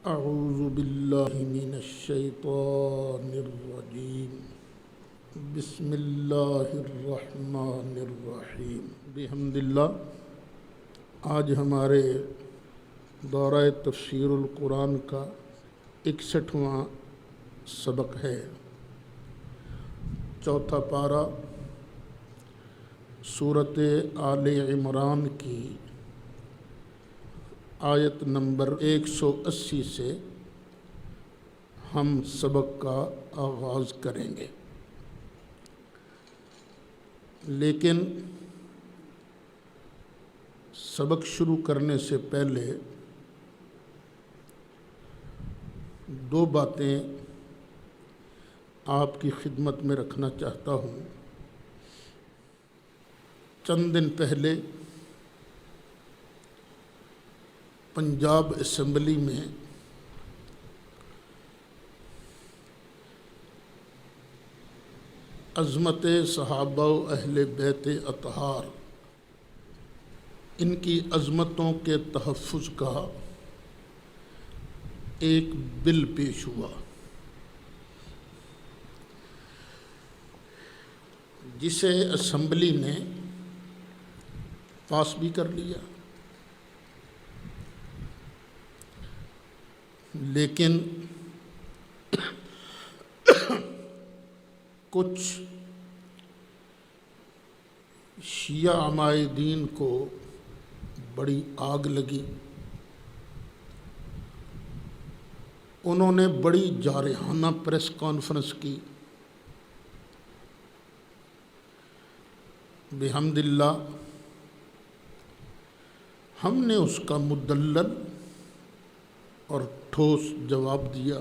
اعوذ باللہ من الشیطان الرجیم بسم اللہ الرحمن الرحیم بحمد اللہ۔ آج ہمارے دورہ تفسیر القرآن کا 61واں سبق ہے۔ چوتھا پارہ سورۃ آل عمران کی آیت نمبر 180 سے ہم سبق کا آغاز کریں گے، لیکن سبق شروع کرنے سے پہلے دو باتیں آپ کی خدمت میں رکھنا چاہتا ہوں۔ چند دن پہلے پنجاب اسمبلی میں عظمت صحابہ و اہل بیت اطہار، ان کی عظمتوں کے تحفظ کا ایک بل پیش ہوا، جسے اسمبلی نے پاس بھی کر لیا، لیکن کچھ شیعہ عمائدین کو بڑی آگ لگی۔ انہوں نے بڑی جارحانہ پریس کانفرنس کی۔ بحمد اللہ ہم نے اس کا مدلل اور ٹھوس جواب دیا۔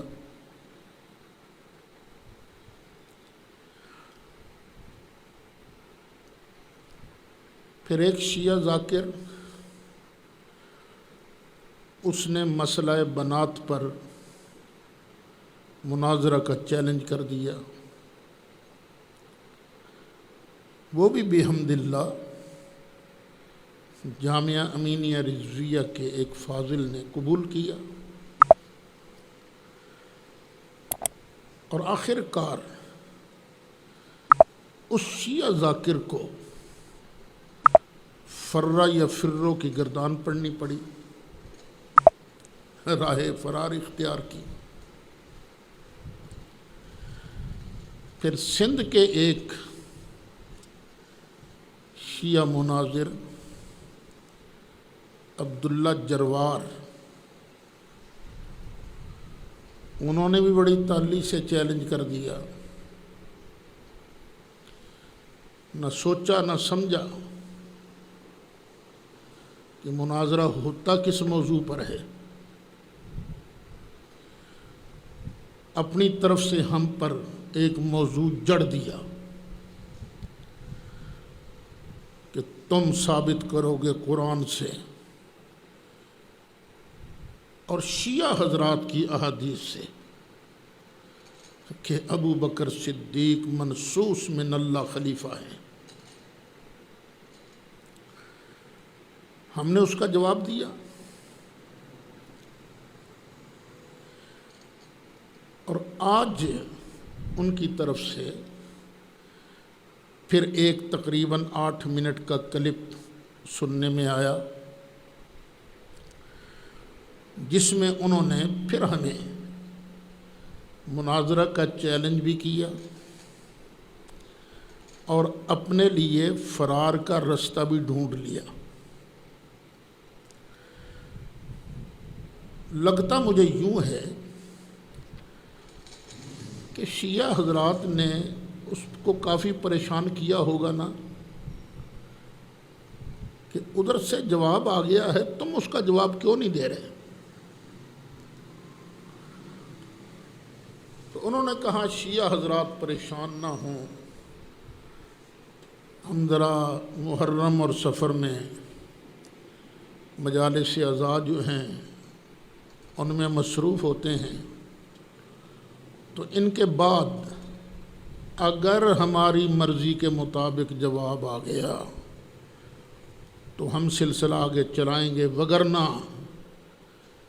پھر ایک شیعہ ذاکر اس نے مسئلہ بنات پر مناظرہ کا چیلنج کر دیا۔ وہ بھی بحمد اللہ جامعہ امینیہ رضویہ کے ایک فاضل نے قبول کیا، اور آخر کار اس شیعہ ذاکر کو فرہ یا فرو کی گردان پڑنی پڑی، راہ فرار اختیار کی۔ پھر سندھ کے ایک شیعہ مناظر عبداللہ جروار، انہوں نے بھی بڑی تالی سے چیلنج کر دیا۔ نہ سوچا نہ سمجھا کہ مناظرہ ہوتا کس موضوع پر ہے، اپنی طرف سے ہم پر ایک موضوع جڑ دیا کہ تم ثابت کرو گے قرآن سے اور شیعہ حضرات کی احادیث سے کہ ابو بکر صدیق منصوص من اللہ خلیفہ ہیں۔ ہم نے اس کا جواب دیا، اور آج ان کی طرف سے پھر ایک تقریباً 8 منٹ کا کلپ سننے میں آیا، جس میں انہوں نے پھر ہمیں مناظرہ کا چیلنج بھی کیا اور اپنے لیے فرار کا رستہ بھی ڈھونڈ لیا۔ لگتا مجھے یوں ہے کہ شیعہ حضرات نے اس کو کافی پریشان کیا ہوگا نا، کہ ادھر سے جواب آ گیا ہے، تم اس کا جواب کیوں نہیں دے رہے؟ تو انہوں نے کہا شیعہ حضرات پریشان نہ ہوں، ہم ذرا محرم اور سفر میں مجالس عزا جو ہیں ان میں مصروف ہوتے ہیں، تو ان کے بعد اگر ہماری مرضی کے مطابق جواب آ گیا تو ہم سلسلہ آگے چلائیں گے، وگرنہ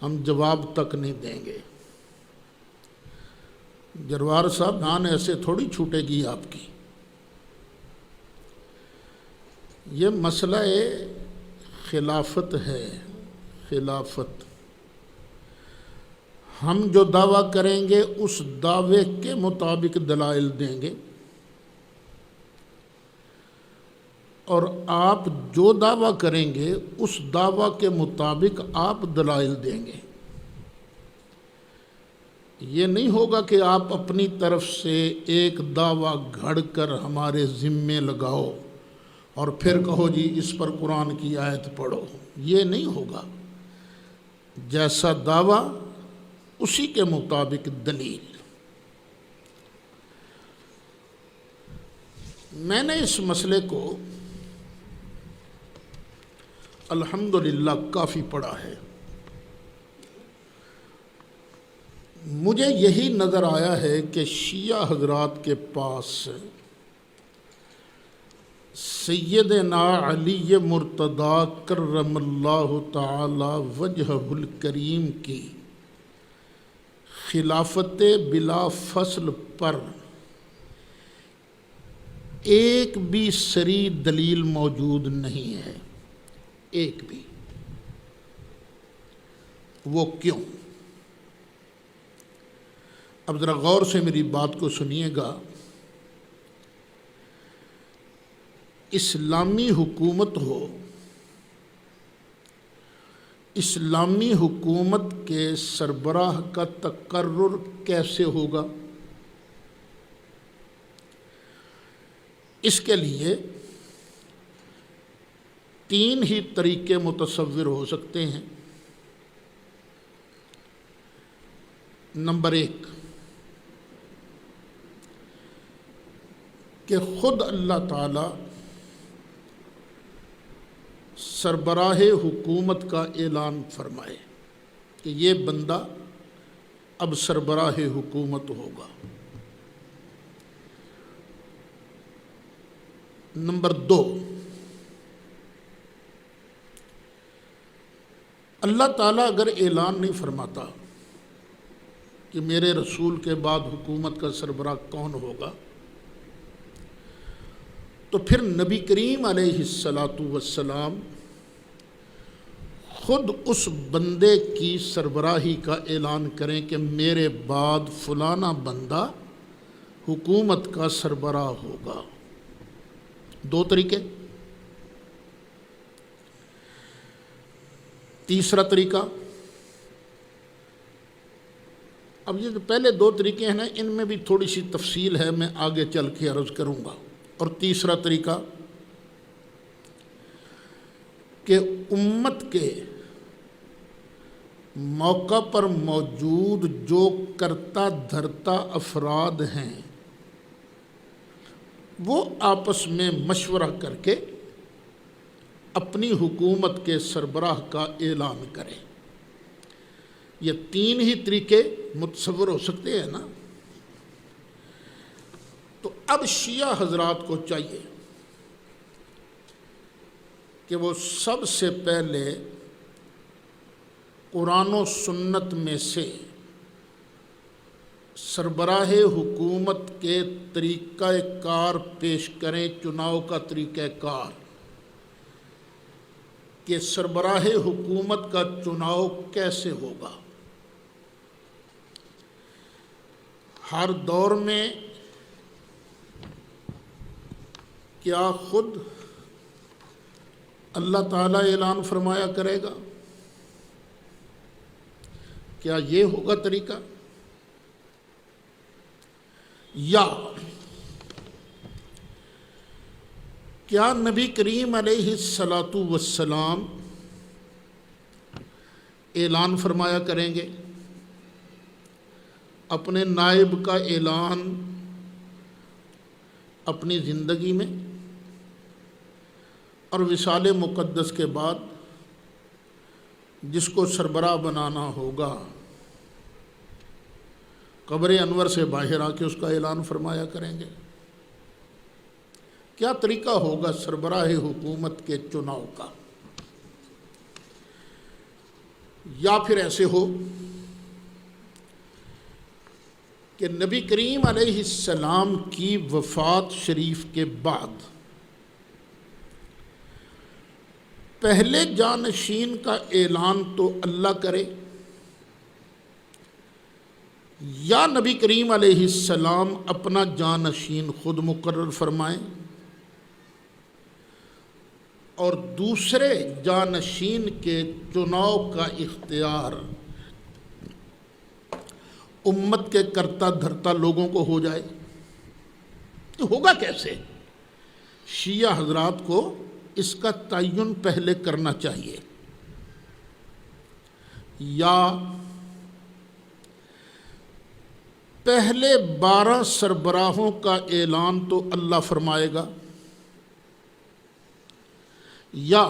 ہم جواب تک نہیں دیں گے۔ جروار صاحب جان ایسے تھوڑی چھوٹے گی آپ کی۔ یہ مسئلہ خلافت ہے، خلافت۔ ہم جو دعویٰ کریں گے اس دعوے کے مطابق دلائل دیں گے، اور آپ جو دعویٰ کریں گے اس دعویٰ کے مطابق آپ دلائل دیں گے۔ یہ نہیں ہوگا کہ آپ اپنی طرف سے ایک دعویٰ گھڑ کر ہمارے ذمے لگاؤ اور پھر کہو جی اس پر قرآن کی آیت پڑھو۔ یہ نہیں ہوگا۔ جیسا دعویٰ اسی کے مطابق دلیل۔ میں نے اس مسئلے کو الحمدللہ کافی پڑھا ہے۔ مجھے یہی نظر آیا ہے کہ شیعہ حضرات کے پاس سیدنا علی مرتضیٰ کرم اللہ تعالی وجہہ الکریم کی خلافت بلا فصل پر ایک بھی صریح دلیل موجود نہیں ہے، ایک بھی۔ وہ کیوں؟ اب ذرا غور سے میری بات کو سنیے گا۔ اسلامی حکومت ہو، اسلامی حکومت کے سربراہ کا تقرر کیسے ہوگا؟ اس کے لیے تین ہی طریقے متصور ہو سکتے ہیں۔ نمبر ایک، کہ خود اللہ تعالی سربراہ حکومت کا اعلان فرمائے کہ یہ بندہ اب سربراہ حکومت ہوگا۔ نمبر دو، اللہ تعالیٰ اگر اعلان نہیں فرماتا کہ میرے رسول کے بعد حکومت کا سربراہ کون ہوگا، تو پھر نبی کریم علیہ السلام خود اس بندے کی سربراہی کا اعلان کریں کہ میرے بعد فلانا بندہ حکومت کا سربراہ ہوگا۔ دو طریقے۔ تیسرا طریقہ، اب یہ جو پہلے دو طریقے ہیں نا، ان میں بھی تھوڑی سی تفصیل ہے، میں آگے چل کے عرض کروں گا۔ اور تیسرا طریقہ کہ امت کے موقع پر موجود جو کرتا دھرتا افراد ہیں وہ آپس میں مشورہ کر کے اپنی حکومت کے سربراہ کا اعلان کریں۔ یہ تین ہی طریقے متصور ہو سکتے ہیں نا۔ تو اب شیعہ حضرات کو چاہیے کہ وہ سب سے پہلے قرآن و سنت میں سے سربراہ حکومت کے طریقہ کار پیش کریں، چناؤ کا طریقہ کار، کہ سربراہ حکومت کا چناؤ کیسے ہوگا۔ ہر دور میں کیا خود اللہ تعالیٰ اعلان فرمایا کرے گا؟ کیا یہ ہوگا طریقہ؟ یا کیا نبی کریم علیہ السلام اعلان فرمایا کریں گے؟ اپنے نائب کا اعلان اپنی زندگی میں اور وصال مقدس کے بعد جس کو سربراہ بنانا ہوگا قبر انور سے باہر آ کے اس کا اعلان فرمایا کریں گے؟ کیا طریقہ ہوگا سربراہ حکومت کے چناؤ کا؟ یا پھر ایسے ہو کہ نبی کریم علیہ السلام کی وفات شریف کے بعد پہلے جانشین کا اعلان تو اللہ کرے، یا نبی کریم علیہ السلام اپنا جانشین خود مقرر فرمائیں اور دوسرے جانشین کے چناؤ کا اختیار امت کے کرتا دھرتا لوگوں کو ہو جائے، تو ہوگا کیسے؟ شیعہ حضرات کو اس کا تعین پہلے کرنا چاہیے، یا پہلے 12 سربراہوں کا اعلان تو اللہ فرمائے گا، یا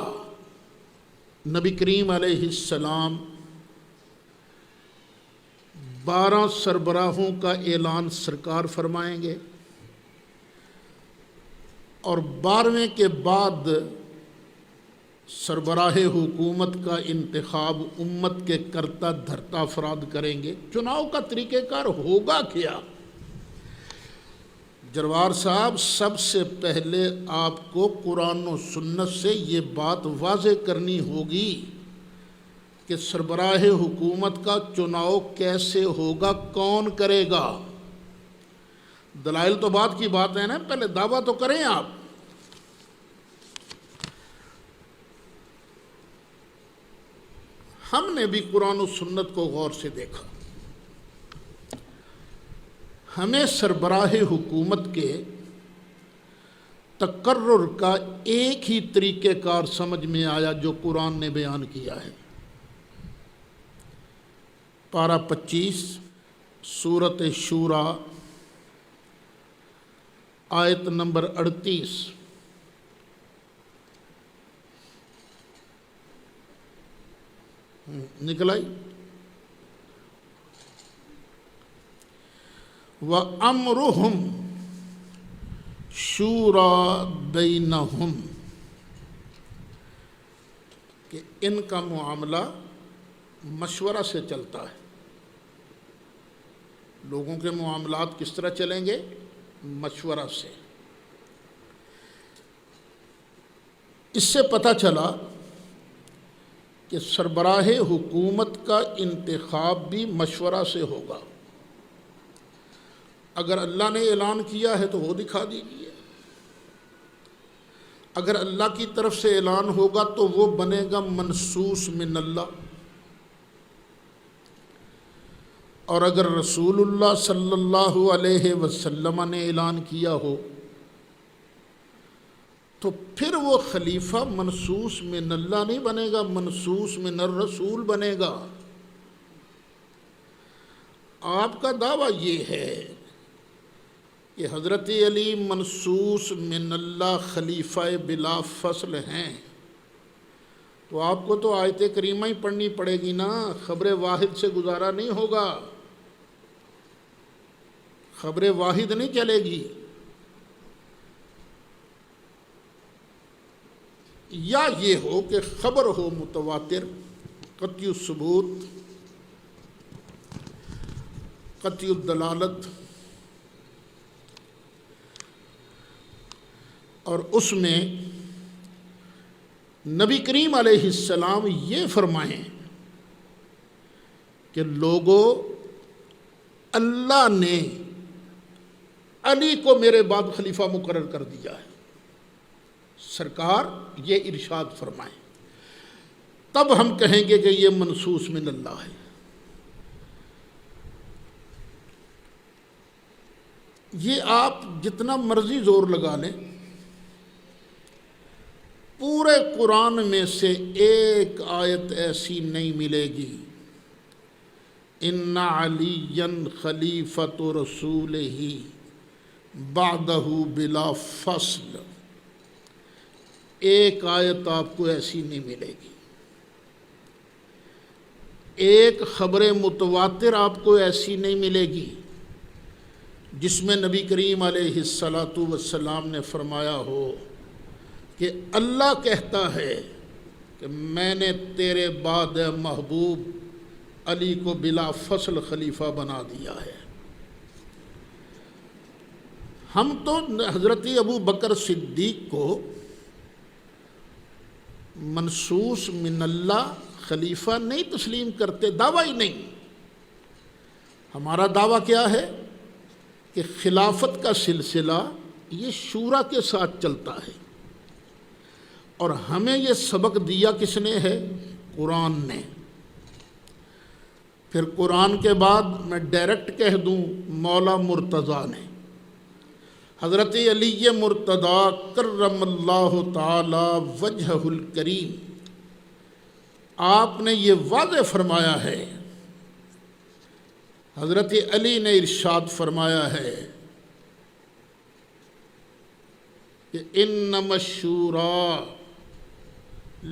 نبی کریم علیہ السلام 12 سربراہوں کا اعلان سرکار فرمائیں گے، اور 12ویں کے بعد سربراہ حکومت کا انتخاب امت کے کرتا دھرتا افراد کریں گے۔ چناؤ کا طریقہ کار ہوگا کیا؟ جروار صاحب، سب سے پہلے آپ کو قرآن و سنت سے یہ بات واضح کرنی ہوگی کہ سربراہ حکومت کا چناؤ کیسے ہوگا، کون کرے گا؟ دلائل تو بات کی بات ہے نا، پہلے دعویٰ تو کریں آپ۔ ہم نے بھی قرآن و سنت کو غور سے دیکھا، ہمیں سربراہ حکومت کے تقرر کا ایک ہی طریقہ کار سمجھ میں آیا جو قرآن نے بیان کیا ہے۔ پارہ 25 سورۃ شورى آیت نمبر 38، نکل آئی؟ وَأَمْرُهُمْ شُورَى بَيْنَهُمْ، کہ ان کا معاملہ مشورہ سے چلتا ہے۔ لوگوں کے معاملات کس طرح چلیں گے؟ مشورہ سے۔ اس سے پتہ چلا کہ سربراہ حکومت کا انتخاب بھی مشورہ سے ہوگا۔ اگر اللہ نے اعلان کیا ہے تو وہ دکھا دیجیے، اگر اللہ کی طرف سے اعلان ہوگا تو وہ بنے گا منصوص من اللہ، اور اگر رسول اللہ صلی اللہ علیہ وسلم نے اعلان کیا ہو تو پھر وہ خلیفہ منصوص من اللہ نہیں بنے گا، منصوص من الرسول بنے گا۔ آپ کا دعویٰ یہ ہے کہ حضرت علی منصوص من اللہ خلیفہ بلا فصل ہیں، تو آپ کو تو آیت کریمہ ہی پڑھنی پڑے گی نا، خبر واحد سے گزارا نہیں ہوگا، خبر واحد نہیں چلے گی۔ یا یہ ہو کہ خبر ہو متواتر، قطعی الثبوت، قطعی الدلالت، اور اس میں نبی کریم علیہ السلام یہ فرمائیں کہ لوگوں، اللہ نے علی کو میرے بعد خلیفہ مقرر کر دیا ہے، سرکار یہ ارشاد فرمائیں، تب ہم کہیں گے کہ یہ منصوص من اللہ ہے۔ یہ آپ جتنا مرضی زور لگا لیں، پورے قرآن میں سے ایک آیت ایسی نہیں ملے گی ان علی خلیفۃ رسولہ بعدہ بلا فصل، ایک آیت آپ کو ایسی نہیں ملے گی، ایک خبر متواتر آپ کو ایسی نہیں ملے گی جس میں نبی کریم علیہ الصلاۃ والسلام نے فرمایا ہو کہ اللہ کہتا ہے کہ میں نے تیرے بعد محبوب علی کو بلا فصل خلیفہ بنا دیا ہے۔ ہم تو حضرت ابو بکر صدیق کو منصوص من اللہ خلیفہ نہیں تسلیم کرتے، دعویٰ ہی نہیں۔ ہمارا دعویٰ کیا ہے کہ خلافت کا سلسلہ یہ شورا کے ساتھ چلتا ہے، اور ہمیں یہ سبق دیا کس نے ہے؟ قرآن نے۔ پھر قرآن کے بعد میں ڈائریکٹ کہہ دوں مولا مرتضیٰ نے، حضرت علی مرتضیٰ کرم اللہ تعالی وجہہ الکریم، آپ نے یہ واضح فرمایا ہے، حضرت علی نے ارشاد فرمایا ہے کہ انما الشورى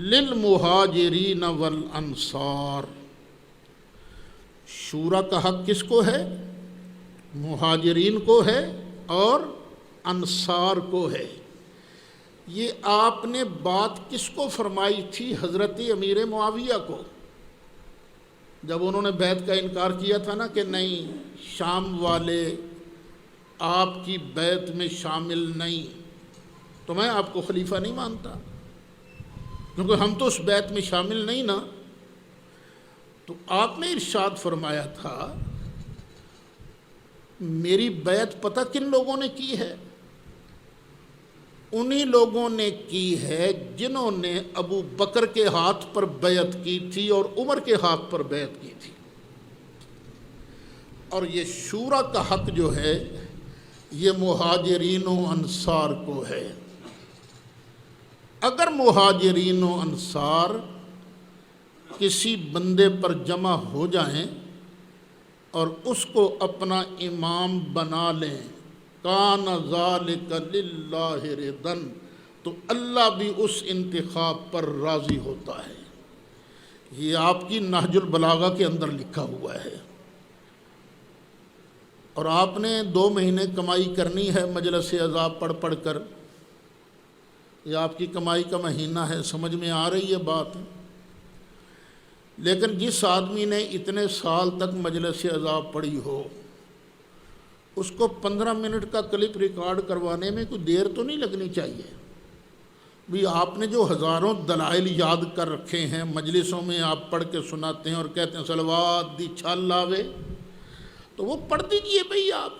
للمہاجرین والانصار، شورا کا حق کس کو ہے؟ مہاجرین کو ہے اور انصار کو ہے۔ یہ آپ نے بات کس کو فرمائی تھی؟ حضرت امیر معاویہ کو، جب انہوں نے بیعت کا انکار کیا تھا نا کہ نہیں شام والے آپ کی بیعت میں شامل نہیں، تو میں آپ کو خلیفہ نہیں مانتا، کیونکہ ہم تو اس بیعت میں شامل نہیں نا۔ تو آپ نے ارشاد فرمایا تھا میری بیعت پتہ کن لوگوں نے کی ہے؟ انہی لوگوں نے کی ہے جنہوں نے ابو بکر کے ہاتھ پر بیعت کی تھی اور عمر کے ہاتھ پر بیعت کی تھی۔ اور یہ شورا کا حق جو ہے یہ مہاجرین و انصار کو ہے۔ اگر مہاجرین و انصار کسی بندے پر جمع ہو جائیں اور اس کو اپنا امام بنا لیں، کان ذالک للہ رضن، تو اللہ بھی اس انتخاب پر راضی ہوتا ہے۔ یہ آپ کی نہج البلاغہ کے اندر لکھا ہوا ہے۔ اور آپ نے 2 مہینے کمائی کرنی ہے مجلس عذاب پڑھ پڑھ کر، یہ آپ کی کمائی کا مہینہ ہے، سمجھ میں آ رہی ہے بات؟ لیکن جس آدمی نے اتنے سال تک مجلس عذاب پڑھی ہو، اس کو 15 منٹ کا کلپ ریکارڈ کروانے میں کوئی دیر تو نہیں لگنی چاہیے۔ بھی آپ نے جو ہزاروں دلائل یاد کر رکھے ہیں، مجلسوں میں آپ پڑھ کے سناتے ہیں اور کہتے ہیں صلوات دی چھال لاوے، تو وہ پڑھ دیجئے بھئی۔ آپ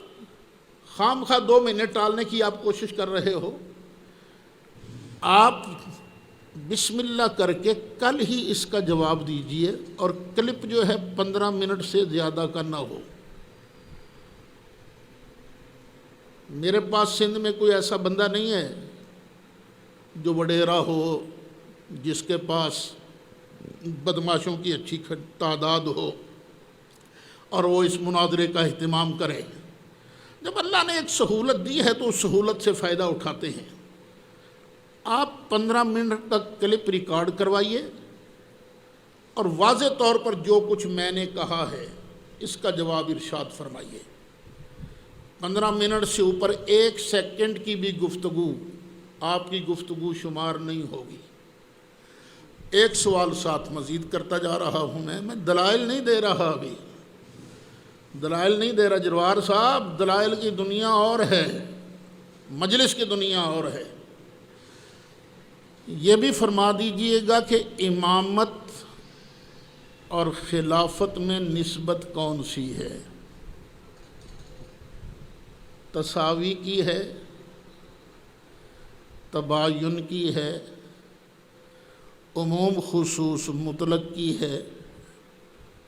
خام خواہ 2 مہینے ٹالنے کی آپ کوشش کر رہے ہو۔ آپ بسم اللہ کر کے کل ہی اس کا جواب دیجئے، اور کلپ جو ہے 15 منٹ سے زیادہ کا نہ ہو۔ میرے پاس سندھ میں کوئی ایسا بندہ نہیں ہے جو وڈیرا ہو، جس کے پاس بدماشوں کی اچھی تعداد ہو اور وہ اس مناظرے کا اہتمام کرے۔ جب اللہ نے ایک سہولت دی ہے تو اس سہولت سے فائدہ اٹھاتے ہیں۔ آپ 15 منٹ تک کلپ ریکارڈ کروائیے اور واضح طور پر جو کچھ میں نے کہا ہے اس کا جواب ارشاد فرمائیے۔ 15 منٹ سے اوپر 1 سیکنڈ کی بھی گفتگو آپ کی گفتگو شمار نہیں ہوگی۔ ایک سوال ساتھ مزید کرتا جا رہا ہوں، میں دلائل نہیں دے رہا، ابھی دلائل نہیں دے رہا جروار صاحب، دلائل کی دنیا اور ہے، مجلس کی دنیا اور ہے۔ یہ بھی فرما دیجئے گا کہ امامت اور خلافت میں نسبت کون سی ہے؟ تساوی کی ہے، تباین کی ہے، عموم خصوص مطلق کی ہے،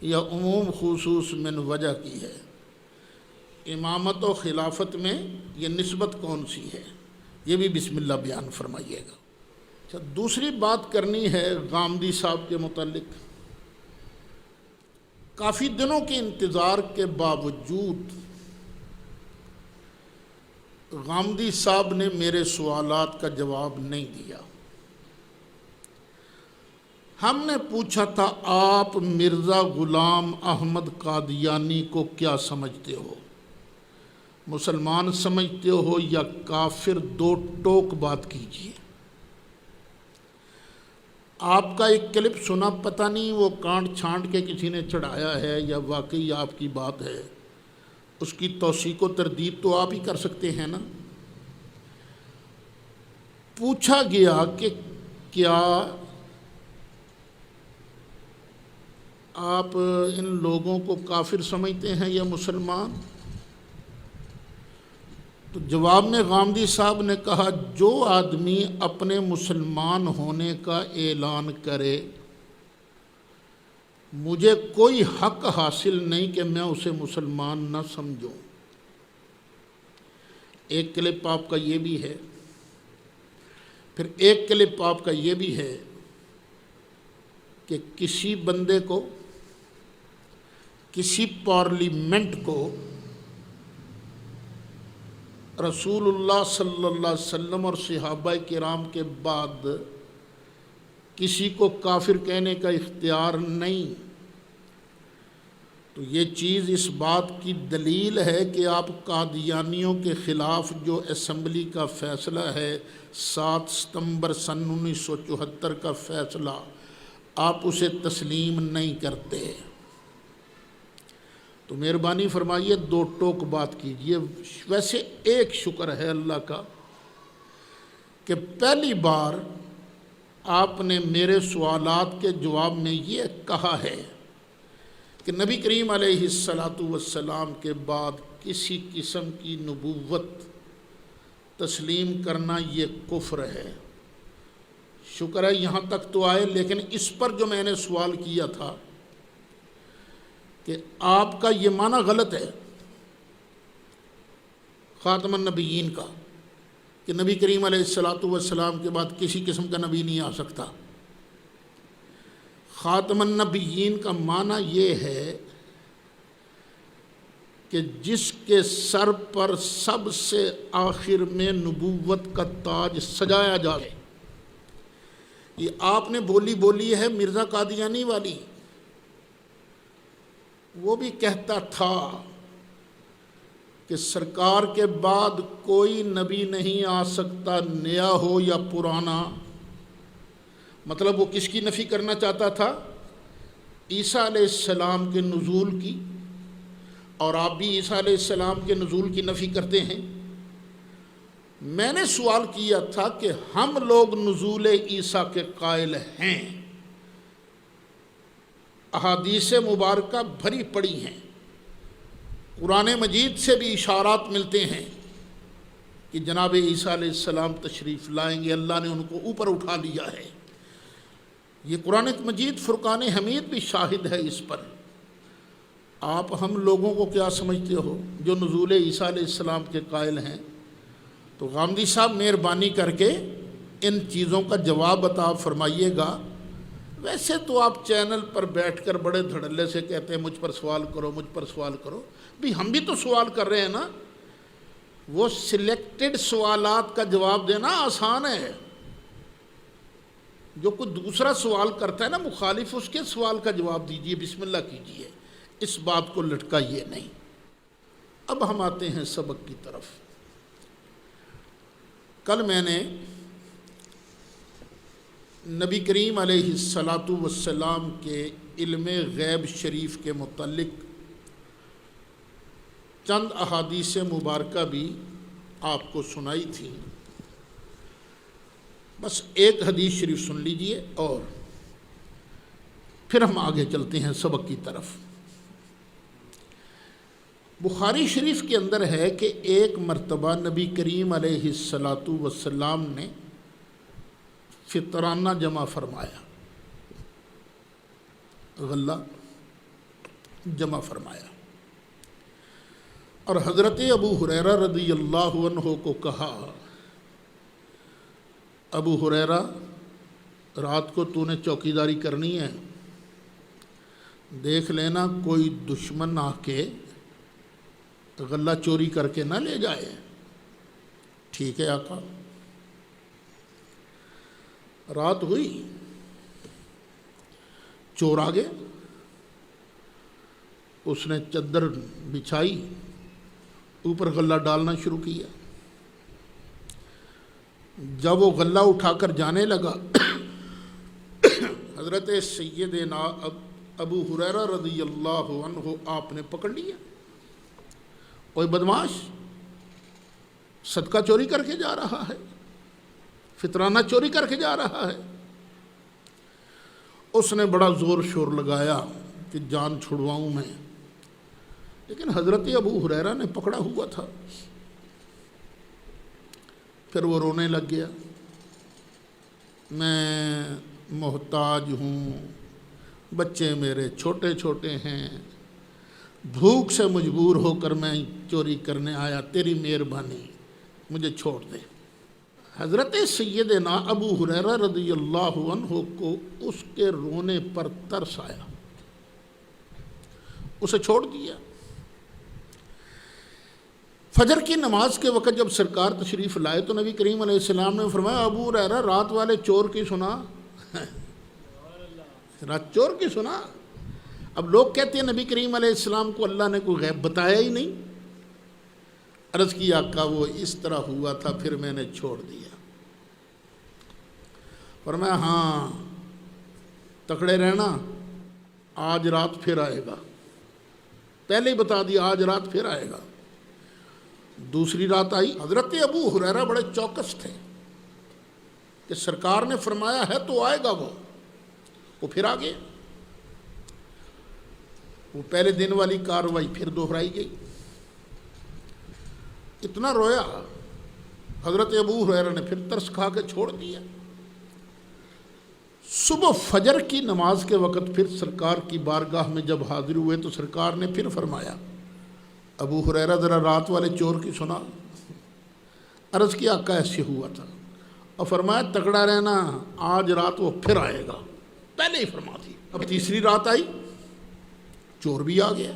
یا عموم خصوص من وجہ کی ہے؟ امامت و خلافت میں یہ نسبت کون سی ہے؟ یہ بھی بسم اللہ بیان فرمائیے گا۔ اچھا، دوسری بات کرنی ہے غامدی صاحب کے متعلق۔ کافی دنوں کے انتظار کے باوجود غامدی صاحب نے میرے سوالات کا جواب نہیں دیا۔ ہم نے پوچھا تھا آپ مرزا غلام احمد قادیانی کو کیا سمجھتے ہو؟ مسلمان سمجھتے ہو یا کافر؟ 2 ٹوک بات کیجیے۔ آپ کا ایک کلپ سنا، پتہ نہیں وہ کانٹ چھانٹ کے کسی نے چڑھایا ہے یا واقعی آپ کی بات ہے، اس کی توثیق و تردید تو آپ ہی کر سکتے ہیں نا۔ پوچھا گیا کہ کیا آپ ان لوگوں کو کافر سمجھتے ہیں یا مسلمان؟ تو جواب میں غامدی صاحب نے کہا، جو آدمی اپنے مسلمان ہونے کا اعلان کرے مجھے کوئی حق حاصل نہیں کہ میں اسے مسلمان نہ سمجھوں۔ ایک کلپ آپ کا یہ بھی ہے، پھر ایک کلپ آپ کا یہ بھی ہے کہ کسی بندے کو، کسی پارلیمنٹ کو رسول اللہ صلی اللہ علیہ وسلم اور صحابہ کرام کے بعد کسی کو کافر کہنے کا اختیار نہیں۔ تو یہ چیز اس بات کی دلیل ہے کہ آپ قادیانیوں کے خلاف جو اسمبلی کا فیصلہ ہے 7 ستمبر سن 1974 کا فیصلہ، آپ اسے تسلیم نہیں کرتے۔ تو مہربانی فرمائیے 2 ٹوک بات کیجئے۔ ویسے ایک شکر ہے اللہ کا کہ پہلی بار آپ نے میرے سوالات کے جواب میں یہ کہا ہے کہ نبی کریم علیہ السلام کے بعد کسی قسم کی نبوت تسلیم کرنا یہ کفر ہے۔ شکر ہے یہاں تک تو آئے، لیکن اس پر جو میں نے سوال کیا تھا کہ آپ کا یہ معنی غلط ہے خاتم النبیین کا، کہ نبی کریم علیہ السلام کے بعد کسی قسم کا نبی نہیں آ سکتا۔ خاتم النبیین کا معنی یہ ہے کہ جس کے سر پر سب سے آخر میں نبوت کا تاج سجایا جائے۔ یہ آپ نے بولی ہے مرزا قادیانی والی، وہ بھی کہتا تھا کہ سرکار کے بعد کوئی نبی نہیں آ سکتا، نیا ہو یا پرانا۔ مطلب وہ کس کی نفی کرنا چاہتا تھا؟ عیسیٰ علیہ السلام کے نزول کی، اور آپ بھی عیسیٰ علیہ السلام کے نزول کی نفی کرتے ہیں۔ میں نے سوال کیا تھا کہ ہم لوگ نزول عیسیٰ کے قائل ہیں، احادیث مبارکہ بھری پڑی ہیں، قرآن مجید سے بھی اشارات ملتے ہیں کہ جناب عیسیٰ علیہ السلام تشریف لائیں گے، اللہ نے ان کو اوپر اٹھا لیا ہے۔ یہ قرآن مجید فرقان حمید بھی شاہد ہے اس پر۔ آپ ہم لوگوں کو کیا سمجھتے ہو جو نزول عیسیٰ علیہ السلام کے قائل ہیں؟ تو غامدی صاحب مہربانی کر کے ان چیزوں کا جواب عطا فرمائیے گا۔ ویسے تو آپ چینل پر بیٹھ کر بڑے دھڑلے سے کہتے ہیں مجھ پر سوال کرو، مجھ پر سوال کرو۔ بھی ہم بھی تو سوال کر رہے ہیں نا۔ وہ سلیکٹڈ سوالات کا جواب دینا آسان ہے۔ جو کوئی دوسرا سوال کرتا ہے نا مخالف، اس کے سوال کا جواب دیجئے، بسم اللہ کیجئے، اس بات کو لٹکائیے نہیں۔ اب ہم آتے ہیں سبق کی طرف۔ کل میں نے نبی کریم علیہ السلام کے علم غیب شریف کے متعلق چند احادیث مبارکہ بھی آپ کو سنائی تھی۔ بس ایک حدیث شریف سن لیجئے اور پھر ہم آگے چلتے ہیں سبق کی طرف۔ بخاری شریف کے اندر ہے کہ ایک مرتبہ نبی کریم علیہ السلام نے فطرانہ جمع فرمایا، غلہ جمع فرمایا، اور حضرت ابو ہریرہ رضی اللہ عنہ کو کہا، ابو ہریرہ رات کو تو نے چوکیداری کرنی ہے، دیکھ لینا کوئی دشمن آ کے غلہ چوری کر کے نہ لے جائے۔ ٹھیک ہے آقا۔ رات ہوئی، چور آ گئے، اس نے چادر بچھائی، اوپر غلہ ڈالنا شروع کیا۔ جب وہ غلہ اٹھا کر جانے لگا حضرت سیدنا ابو ہریرہ رضی اللہ عنہ آپ نے پکڑ لیا، کوئی بدماش صدقہ چوری کر کے جا رہا ہے، فطرانہ چوری کر کے جا رہا ہے۔ اس نے بڑا زور شور لگایا کہ جان چھڑواؤں میں، لیکن حضرت ابو ہریرہ نے پکڑا ہوا تھا۔ پھر وہ رونے لگ گیا، میں محتاج ہوں، بچے میرے چھوٹے چھوٹے ہیں، بھوک سے مجبور ہو کر میں چوری کرنے آیا، تیری مہربانی مجھے چھوڑ دے۔ حضرت سیدنا ابو ہریرہ رضی اللہ عنہ کو اس کے رونے پر ترس آیا، اسے چھوڑ دیا۔ فجر کی نماز کے وقت جب سرکار تشریف لائے تو نبی کریم علیہ السلام نے فرمایا، ابو ہریرہ رات والے چور کی سنا؟ رات چور کی سنا؟ اب لوگ کہتے ہیں نبی کریم علیہ السلام کو اللہ نے کوئی غیب بتایا ہی نہیں۔ عرض کی آقا وہ اس طرح ہوا تھا، پھر میں نے چھوڑ دیا۔ فرمایا ہاں تکڑے رہنا، آج رات پھر آئے گا، پہلے ہی بتا دیا آج رات پھر آئے گا۔ دوسری رات آئی، حضرت ابو ہریرہ بڑے چوکس تھے کہ سرکار نے فرمایا ہے تو آئے گا، وہ پھر آ گئے۔ وہ پہلے دن والی کارروائی پھر دہرائی گئی۔ اتنا رویا، حضرت ابو ہریرہ نے پھر ترس کھا کے چھوڑ دیا۔ صبح فجر کی نماز کے وقت پھر سرکار کی بارگاہ میں جب حاضر ہوئے تو سرکار نے پھر فرمایا، ابو ہریرہ ذرا رات والے چور کی سنا؟ عرض کی آقا ایسے ہوا تھا، اور فرمایا تکڑا رہنا، آج رات وہ پھر آئے گا، پہلے ہی فرما دی۔ اب تیسری رات آئی، چور بھی آ گیا۔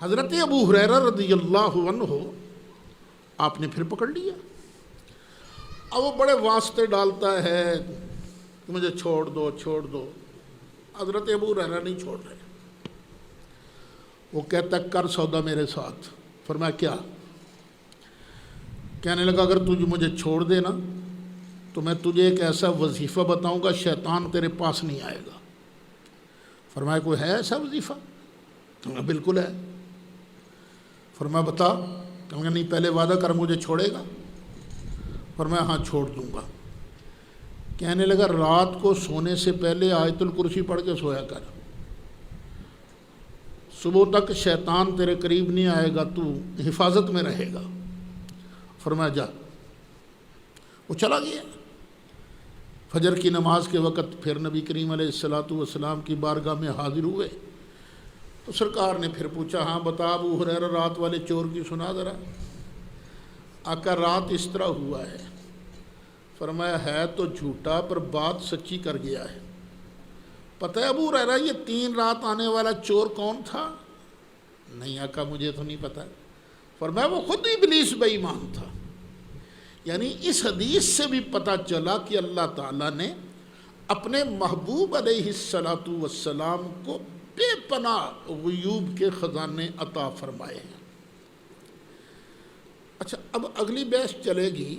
حضرت ابو ہریرہ رضی اللہ عنہ آپ نے پھر پکڑ لیا۔ اب وہ بڑے واسطے ڈالتا ہے کہ مجھے چھوڑ دو چھوڑ دو، حضرت ابو ہریرہ نہیں چھوڑ رہے۔ وہ کہتا کر سودا میرے ساتھ۔ فرمایا کیا؟ کہنے لگا اگر تجھ مجھے چھوڑ دے نا تو میں تجھے ایک ایسا وظیفہ بتاؤں گا، شیطان تیرے پاس نہیں آئے گا۔ فرمایا کوئی ہے ایسا وظیفہ؟ کہا بالکل ہے۔ فرمایا بتا۔ کہا نہیں پہلے وعدہ کر مجھے چھوڑے گا؟ فرمایا ہاں چھوڑ دوں گا۔ کہنے لگا رات کو سونے سے پہلے آیت الکرسی پڑھ کے سویا کر، صبح تک شیطان تیرے قریب نہیں آئے گا، تو حفاظت میں رہے گا۔ فرمایا جا۔ وہ چلا گیا۔ فجر کی نماز کے وقت پھر نبی کریم علیہ الصلوۃ والسلام کی بارگاہ میں حاضر ہوئے تو سرکار نے پھر پوچھا ہاں بتا ابو ہریرہ رات والے چور کی سنا ذرا۔ آقا رات اس طرح ہوا ہے۔ فرمایا ہے تو جھوٹا پر بات سچی کر گیا ہے۔ پتہ ہے ابو ہریرہ یہ 3 رات آنے والا چور کون تھا؟ نہیں آقا مجھے تو نہیں پتہ۔ فرمایا وہ خود ابلیس بے ایمان تھا۔ یعنی اس حدیث سے بھی پتہ چلا کہ اللہ تعالیٰ نے اپنے محبوب علیہ الصلوۃ والسلام کو بے پناہ غیوب کے خزانے عطا فرمائے ہیں۔ اچھا اب اگلی بحث چلے گی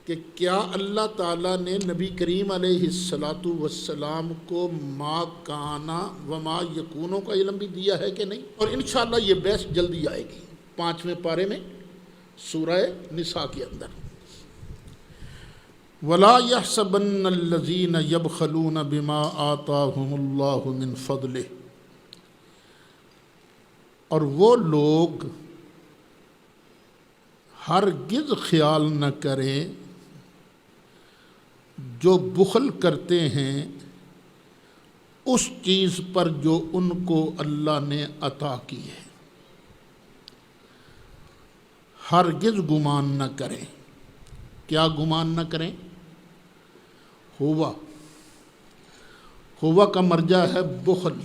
کہ کیا اللہ تعالیٰ نے نبی کریم علیہ الصلوۃ والسلام کو ما کانا وما یکونوں کا علم بھی دیا ہے کہ نہیں؟ اور انشاءاللہ یہ بحث جلدی آئے گی 5ویں پارے میں سورہ نساء کے اندر۔ وَلَا يَحْسَبَنَّ الَّذِينَ يَبْخَلُونَ بِمَا آتَاهُمُ اللَّهُ مِنْ فَضْلِهِ، اور وہ لوگ ہرگز خیال نہ کریں جو بخل کرتے ہیں اس چیز پر جو ان کو اللہ نے عطا کی ہے۔ ہرگز گمان نہ کریں۔ کیا گمان نہ کریں؟ ہوا کا مرجع ہے بخل،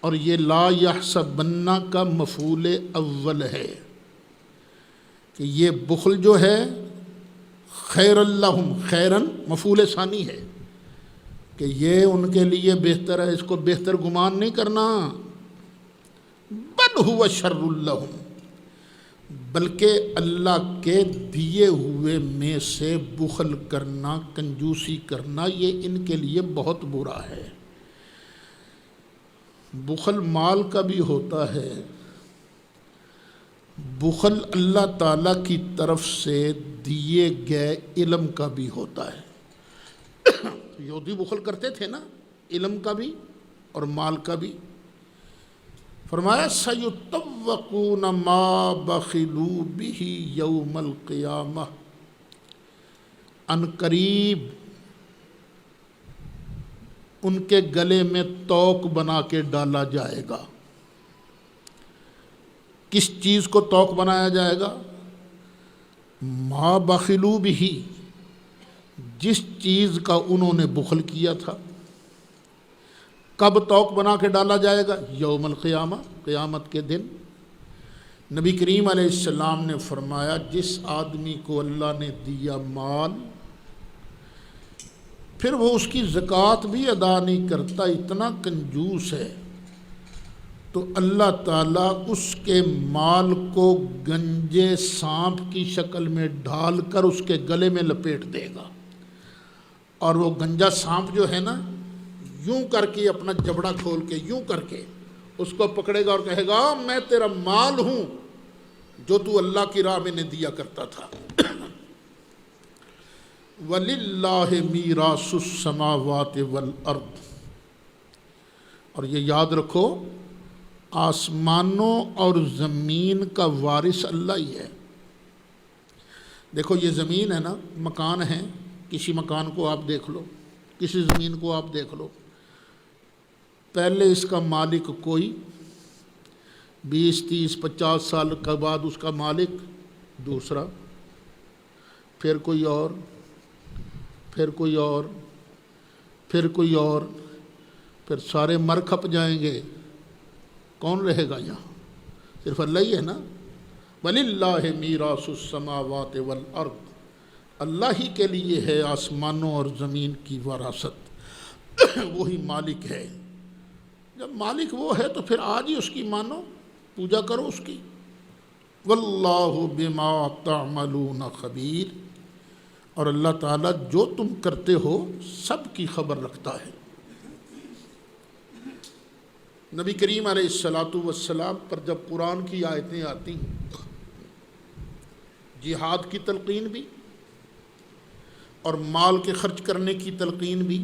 اور یہ لا یحسبن کا مفعول اول ہے کہ یہ بخل جو ہے خیر اللہم، خیرن مفعول ثانی ہے کہ یہ ان کے لیے بہتر ہے، اس کو بہتر گمان نہیں کرنا، بل ہوا شر لہم، بلکہ اللہ کے دیے ہوئے میں سے بخل کرنا، کنجوسی کرنا، یہ ان کے لیے بہت برا ہے۔ بخل مال کا بھی ہوتا ہے، بخل اللہ تعالیٰ کی طرف سے دیے گئے علم کا بھی ہوتا ہے۔ یہودی بخل کرتے تھے نا، علم کا بھی اور مال کا بھی۔ فرمایا سَيُطَوَّقُونَ مَا بَخِلُوا بِهِ يَوْمَ الْقِيَامَةِ، ان قریب ان کے گلے میں توق بنا کے ڈالا جائے گا۔ کس چیز کو توق بنایا جائے گا؟ مَا بَخِلُوا بِهِ، جس چیز کا انہوں نے بخل کیا تھا۔ کب توق بنا کے ڈالا جائے گا؟ یوم القیامہ، قیامت کے دن۔ نبی کریم علیہ السلام نے فرمایا جس آدمی کو اللہ نے دیا مال، پھر وہ اس کی زکوٰۃ بھی ادا نہیں کرتا، اتنا کنجوس ہے، تو اللہ تعالیٰ اس کے مال کو گنجے سانپ کی شکل میں ڈال کر اس کے گلے میں لپیٹ دے گا، اور وہ گنجا سانپ جو ہے نا، یوں کر کے اپنا جبڑا کھول کے یوں کر کے اس کو پکڑے گا اور کہے گا میں تیرا مال ہوں جو تو اللہ کی راہ میں نے دیا کرتا تھا۔ وَلِلَّهِ مِيرَاثُ السَّمَاوَاتِ وَالْأَرْضِ، اور یہ یاد رکھو آسمانوں اور زمین کا وارث اللہ ہی ہے۔ دیکھو یہ زمین ہے نا، مکان ہے، کسی مکان کو آپ دیکھ لو، کسی زمین کو آپ دیکھ لو، پہلے اس کا مالک کوئی، 20 30 50 سال کے بعد اس کا مالک دوسرا، پھر کوئی اور، پھر کوئی اور، پھر کوئی اور، پھر سارے مر کھپ جائیں گے، کون رہے گا یہاں؟ صرف اللہ ہی ہے نا۔ وَلِلَّهِ مِيرَاثُ السَّمَاوَاتِ وَالْأَرْضِ، اللہ ہی کے لیے ہے آسمانوں اور زمین کی وراثت، وہی مالک ہے۔ جب مالک وہ ہے تو پھر آج ہی اس کی مانو، پوجا کرو اس کی۔ وَاللَّهُ بِمَا تَعْمَلُونَ خَبِيرٌ، اور اللہ تعالیٰ جو تم کرتے ہو سب کی خبر رکھتا ہے۔ نبی کریم علیہ السلام پر جب قرآن کی آیتیں آتی ہیں، جہاد کی تلقین بھی اور مال کے خرچ کرنے کی تلقین بھی،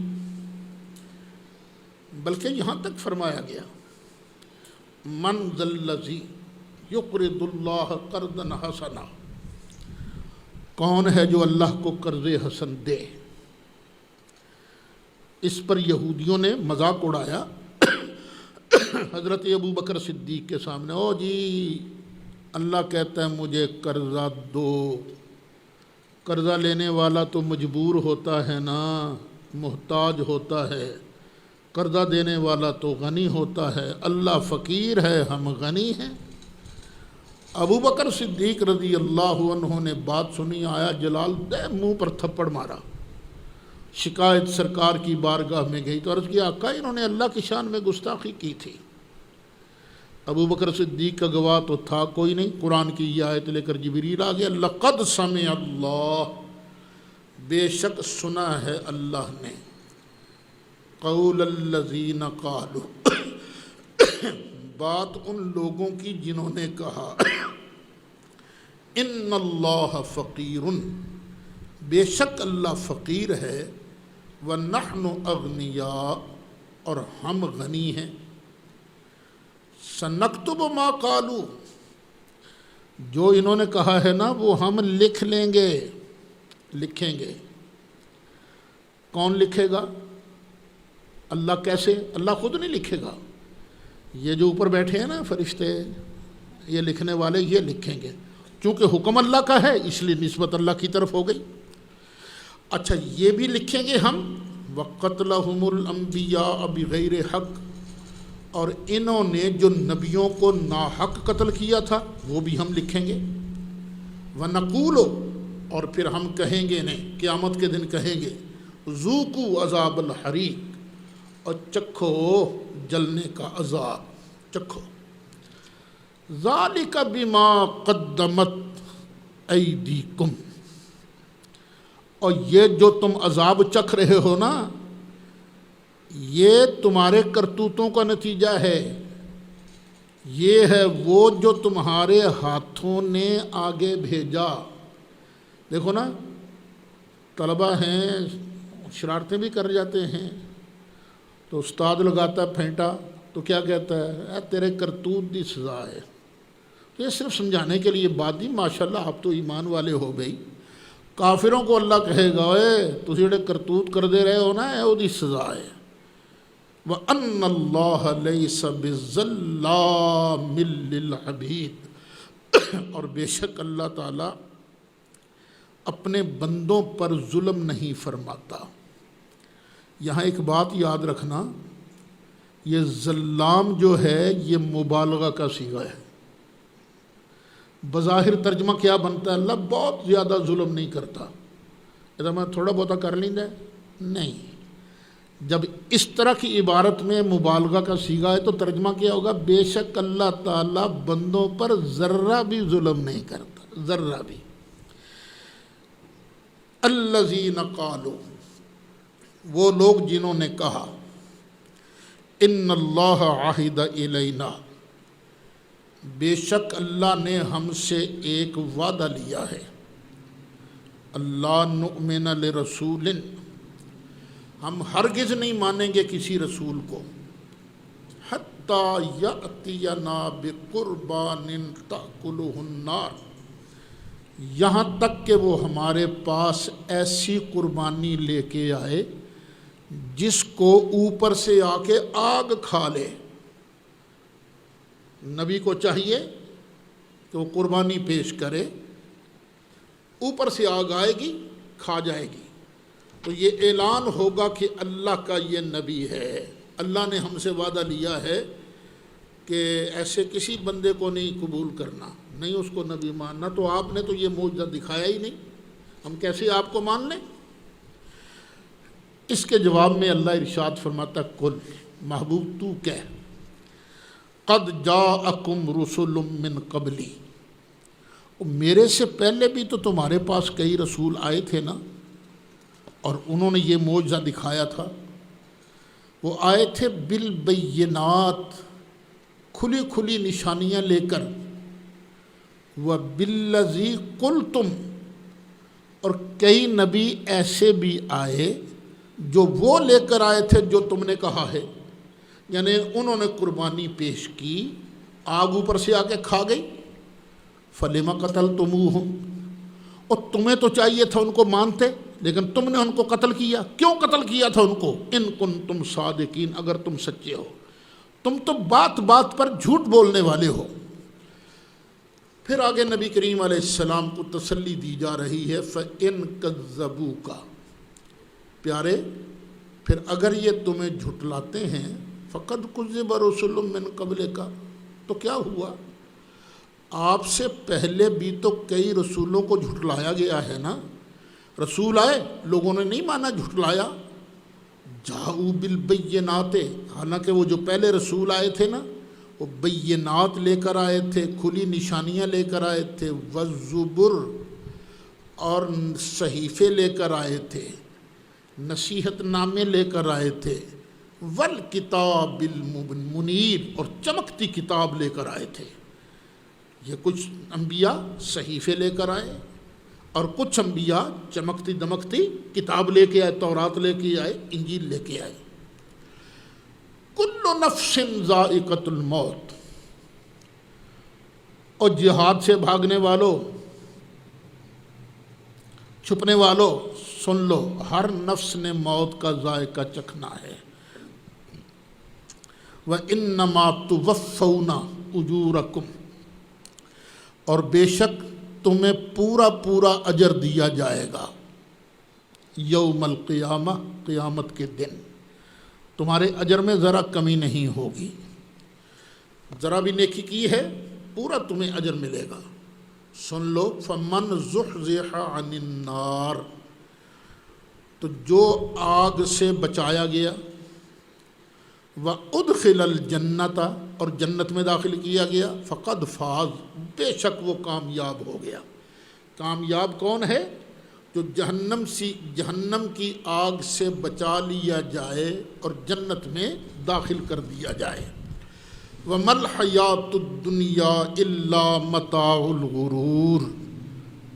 بلکہ یہاں تک فرمایا گیا من ذا الذی یقرض اللہ قرضا حسنا، کون ہے جو اللہ کو قرض حسن دے۔ اس پر یہودیوں نے مذاق اڑایا حضرت ابو بکر صدیق کے سامنے، او جی اللہ کہتا ہے مجھے قرضہ دو، قرضہ لینے والا تو مجبور ہوتا ہے نا، محتاج ہوتا ہے، قرضہ دینے والا تو غنی ہوتا ہے، اللہ فقیر ہے ہم غنی ہیں۔ ابو بکر صدیق رضی اللہ عنہ نے بات سنی، آیا جلال دے منہ پر تھپڑ مارا، شکایت سرکار کی بارگاہ میں گئی تو عرض کیا آقا انہوں نے اللہ کی شان میں گستاخی کی تھی۔ ابو بکر صدیق کا گواہ تو تھا کوئی نہیں، قرآن کی یہ آیت لے کر جبریل آ گیا، لقد سمع اللہ، بے شک سنا ہے اللہ نے، قول الذین قالوا، بات ان لوگوں کی جنہوں نے کہا، ان اللہ فقیر، بے شک اللہ فقیر ہے، ونحن اغنیاء، اور ہم غنی ہیں، سنکتب ما قالوا، جو انہوں نے کہا ہے نا وہ ہم لکھ لیں گے، لکھیں گے۔ کون لکھے گا؟ اللہ۔ کیسے؟ اللہ خود نہیں لکھے گا، یہ جو اوپر بیٹھے ہیں نا فرشتے، یہ لکھنے والے یہ لکھیں گے، چونکہ حکم اللہ کا ہے اس لیے نسبت اللہ کی طرف ہو گئی۔ اچھا یہ بھی لکھیں گے ہم، وَقَتْلَهُمُ الْأَنْبِيَاءَ بِغَيْرِ حق، اور انہوں نے جو نبیوں کو ناحق قتل کیا تھا وہ بھی ہم لکھیں گے۔ وَنَقُولُ، اور پھر ہم کہیں گے انہیں قیامت کے دن کہیں گے، ذُوقُوا عذاب الحریق، اور چکھو جلنے کا عذاب، چکھو۔ ذالک بما قدمت ایدیکم، اور یہ جو تم عذاب چکھ رہے ہو نا، یہ تمہارے کرتوتوں کا نتیجہ ہے، یہ ہے وہ جو تمہارے ہاتھوں نے آگے بھیجا۔ دیکھو نا، طلبہ ہیں شرارتیں بھی کر جاتے ہیں، تو استاد لگاتا ہے پھینٹا تو کیا کہتا ہے، تیرے کرتوت دی سزا ہے۔ تو یہ صرف سمجھانے کے لیے بات نہیں، ماشاءاللہ آپ تو ایمان والے ہو بھئی۔ کافروں کو اللہ کہے گا، اے تسی جڑے کرتوت کر دے رہے ہو نا، اے دی سزا ہے۔ وَأَنَّ اللَّهَ لَيْسَ بِالظَّلَّامٍ لِّلْعَبِيدِ، اور بے شک اللہ تعالیٰ اپنے بندوں پر ظلم نہیں فرماتا۔ یہاں ایک بات یاد رکھنا، یہ ظلام جو ہے یہ مبالغہ کا صیغہ ہے۔ بظاہر ترجمہ کیا بنتا ہے، اللہ بہت زیادہ ظلم نہیں کرتا، اذا میں تھوڑا بہت کر لینا نہیں۔ جب اس طرح کی عبارت میں مبالغہ کا صیغہ ہے تو ترجمہ کیا ہوگا، بے شک اللہ تعالیٰ بندوں پر ذرہ بھی ظلم نہیں کرتا، ذرہ بھی۔ الذین قالوا، وہ لوگ جنہوں نے کہا، ان اللہ عہد الینا، بے شک اللہ نے ہم سے ایک وعدہ لیا ہے، اللہ نؤمن لرسول، ہم ہرگز نہیں مانیں گے کسی رسول کو، حتی یأتینا بقربان تأکلہ النار، یہاں تک کہ وہ ہمارے پاس ایسی قربانی لے کے آئے جس کو اوپر سے آ کے آگ کھا لے۔ نبی کو چاہیے کہ وہ قربانی پیش کرے، اوپر سے آگ آئے گی، کھا جائے گی، تو یہ اعلان ہوگا کہ اللہ کا یہ نبی ہے، اللہ نے ہم سے وعدہ لیا ہے کہ ایسے کسی بندے کو نہیں قبول کرنا، نہیں اس کو نبی ماننا، تو آپ نے تو یہ معجزہ دکھایا ہی نہیں، ہم کیسے آپ کو مان لیں؟ اس کے جواب میں اللہ ارشاد فرماتا، قل، محبوب تو کہہ، قد جاءکم رسل من قبلی، میرے سے پہلے بھی تو تمہارے پاس کئی رسول آئے تھے نا، اور انہوں نے یہ معجزہ دکھایا تھا۔ وہ آئے تھے بالبینات، کھلی کھلی نشانیاں لے کر، وبالذی قلتم، اور کئی نبی ایسے بھی آئے جو وہ لے کر آئے تھے جو تم نے کہا ہے، یعنی انہوں نے قربانی پیش کی، آگ اوپر سے آ کے کھا گئی، فلم قتلتموہم، اور تمہیں تو چاہیے تھا ان کو مانتے، لیکن تم نے ان کو قتل کیا۔ کیوں قتل کیا تھا ان کو؟ ان کنتم صادقین، اگر تم سچے ہو، تم تو بات بات پر جھوٹ بولنے والے ہو۔ پھر آگے نبی کریم علیہ السلام کو تسلی دی جا رہی ہے، فَإِن كَذَّبُوكَ، پیارے پھر اگر یہ تمہیں جھٹلاتے ہیں، فَقَدْ كُذِّبَ رُسُلٌ مِّن قَبْلِكَ، تو کیا ہوا، آپ سے پہلے بھی تو کئی رسولوں کو جھٹلایا گیا ہے نا، رسول آئے، لوگوں نے نہیں مانا، جھٹلایا، جاؤ بالبینات، حالانکہ وہ جو پہلے رسول آئے تھے نا، وہ بینات لے کر آئے تھے، کھلی نشانیاں لے کر آئے تھے، والزبر، اور صحیفے لے کر آئے تھے، نصیحت نامے لے کر آئے تھے، والکتاب المنیر، اور چمکتی کتاب لے کر آئے تھے۔ یہ کچھ انبیاء صحیفے لے کر آئے، اور کچھ انبیاء چمکتی دمکتی کتاب لے کے آئے، تورات لے کے آئے، انجیل لے کے آئے۔ کل نفس ذائقۃ الموت، اور جہاد سے بھاگنے والوں، چھپنے والوں، سن لو، ہر نفس نے موت کا ذائقہ چکھنا ہے۔ وَإِنَّمَا تُوَفَّوْنَ أُجُورَكُمْ، اور بے شک تمہیں پورا پورا اجر دیا جائے گا، یوم القیامہ، قیامت کے دن تمہارے اجر میں ذرا کمی نہیں ہوگی، ذرا بھی نیکی کی ہے پورا تمہیں اجر ملے گا۔ سن لو، فمن زحزح عن النار، تو جو آگ سے بچایا گیا، وادخل الجنت، اور جنت میں داخل کیا گیا، فقد فاز، بے شک وہ کامیاب ہو گیا۔ کامیاب کون ہے؟ جو جہنم کی آگ سے بچا لیا جائے اور جنت میں داخل کر دیا جائے۔ وَمَا الْحَيَاةُ الدُّنْيَا إِلَّا مَتَاعُ الْغُرُورِ،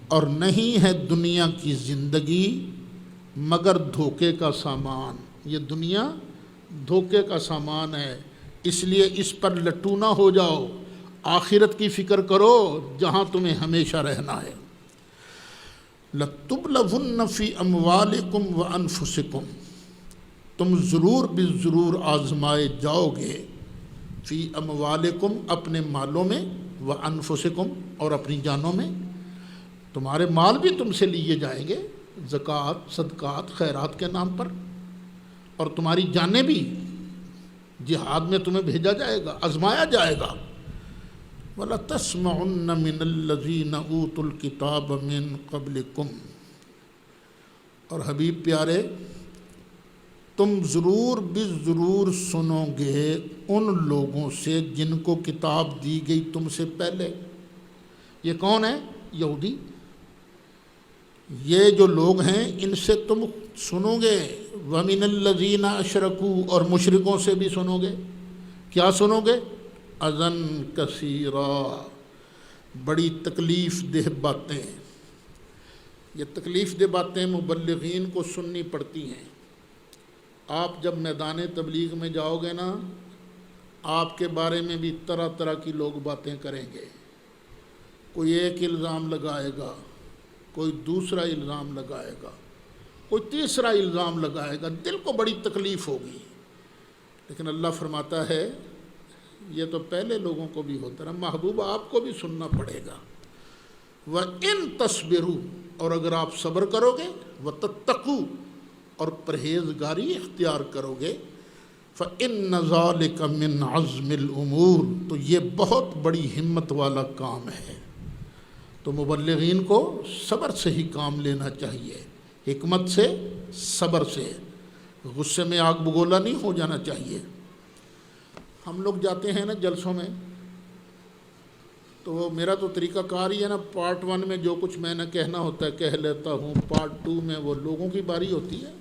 اور نہیں ہے دنیا کی زندگی مگر دھوکے کا سامان۔ یہ دنیا دھوکے کا سامان ہے، اس لیے اس پر لٹو نہ ہو جاؤ، آخرت کی فکر کرو جہاں تمہیں ہمیشہ رہنا ہے۔ لَتُبْلَوُنَّ فِي أَمْوَالِكُمْ وَأَنفُسِكُمْ، تم ضرور بالضرور آزمائے جاؤ گے، فی اموالکم، اپنے مالوں میں، وانفسکم، اور اپنی جانوں میں۔ تمہارے مال بھی تم سے لیے جائیں گے زکوٰۃ، صدقات، خیرات کے نام پر، اور تمہاری جانیں بھی جہاد میں تمہیں بھیجا جائے گا، آزمایا جائے گا۔ وَلَتَسْمَعُنَّ مِنَ الَّذِينَ أُوتُوا الْكِتَابَ مِن قَبْلِكُمْ، اور حبیب پیارے تم ضرور بالضرور سنو گے ان لوگوں سے جن کو کتاب دی گئی تم سے پہلے۔ یہ کون ہے؟ یہودی۔ یہ جو لوگ ہیں ان سے تم سنو گے۔ وَمِنَ الَّذِينَ أَشْرَكُوا، اور مشرکوں سے بھی سنو گے۔ کیا سنو گے؟ اذًا کثیرا، بڑی تکلیف دہ باتیں۔ یہ تکلیف دہ باتیں مبلغین کو سننی پڑتی ہیں۔ آپ جب میدان تبلیغ میں جاؤ گے نا، آپ کے بارے میں بھی طرح طرح کی لوگ باتیں کریں گے۔ کوئی ایک الزام لگائے گا، کوئی دوسرا الزام لگائے گا، کوئی تیسرا الزام لگائے گا، دل کو بڑی تکلیف ہوگی۔ لیکن اللہ فرماتا ہے یہ تو پہلے لوگوں کو بھی ہوتا ہے، محبوب آپ کو بھی سننا پڑے گا۔ وَإِن تَصْبِرُوا، اور اگر آپ صبر کرو گے، وَتَتَّقُوا، اور پرہیزگاری اختیار کرو گے، فَإِنَّ ذَلِكَ مِنْ عَزْمِ الْأُمُورِ، تو یہ بہت بڑی ہمت والا کام ہے۔ تو مبلغین کو صبر سے ہی کام لینا چاہیے، حکمت سے، صبر سے، غصے میں آگ بگولا نہیں ہو جانا چاہیے۔ ہم لوگ جاتے ہیں نا جلسوں میں، تو وہ میرا تو طریقہ کار ہی ہے نا، پارٹ 1 میں جو کچھ میں نے کہنا ہوتا ہے کہہ لیتا ہوں، پارٹ 2 میں وہ لوگوں کی باری ہوتی ہے،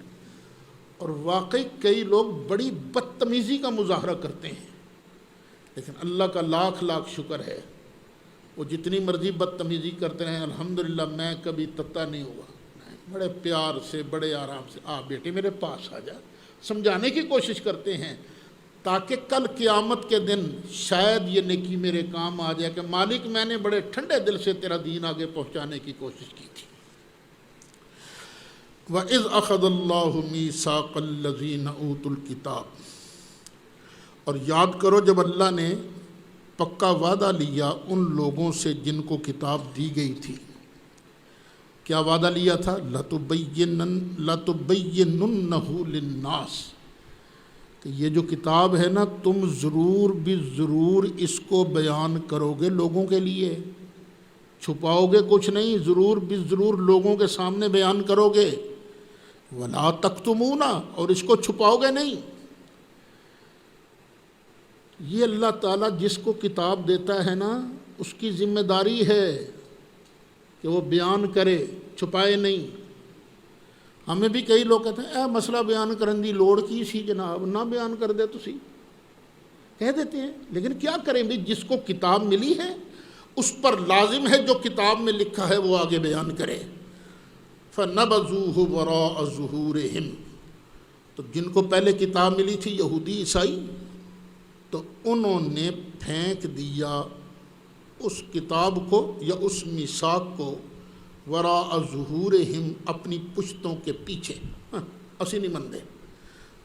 اور واقعی کئی لوگ بڑی بدتمیزی کا مظاہرہ کرتے ہیں، لیکن اللہ کا لاکھ لاکھ شکر ہے، وہ جتنی مرضی بدتمیزی کرتے ہیں، الحمدللہ میں کبھی تتا نہیں ہوا، بڑے پیار سے، بڑے آرام سے، بیٹے میرے پاس آ جا، سمجھانے کی کوشش کرتے ہیں، تاکہ کل قیامت کے دن شاید یہ نیکی میرے کام آ جائے کہ مالک میں نے بڑے ٹھنڈے دل سے تیرا دین آگے پہنچانے کی کوشش کی تھی۔ وَإِذْ أَخَذَ اللَّهُ مِيثَاقَ الَّذِينَ أُوتُوا الْكِتَابَ، اور یاد کرو جب اللہ نے پکا وعدہ لیا ان لوگوں سے جن کو کتاب دی گئی تھی۔ کیا وعدہ لیا تھا؟ لَتُبَيِّنُنَّهُ لِلنَّاسِ، کہ یہ جو کتاب ہے نا تم ضرور بھی ضرور اس کو بیان کرو گے لوگوں کے لیے، چھپاؤ گے کچھ نہیں، ضرور بھی ضرور لوگوں کے سامنے بیان کرو گے۔ وَلَا تَكْتُمُونَ، اور اس کو چھپاؤ گے نہیں۔ یہ اللہ تعالیٰ جس کو کتاب دیتا ہے نا اس کی ذمہ داری ہے کہ وہ بیان کرے، چھپائے نہیں۔ ہمیں بھی کئی لوگ کہتے ہیں مسئلہ بیان کرن دی لوڑ کی سی جناب، نہ بیان کر دے تسی، کہہ دیتے ہیں، لیکن کیا کریں بھی، جس کو کتاب ملی ہے اس پر لازم ہے جو کتاب میں لکھا ہے وہ آگے بیان کرے۔ فَنَبَذُوهُ وَرَاءَ ظُهُورِهِمْ، تو جن کو پہلے کتاب ملی تھی یہودی عیسائی، تو انہوں نے پھینک دیا اس کتاب کو یا اس میثاق کو، وراء ظہورہم، اپنی پشتوں کے پیچھے، اسی نہیں مندے،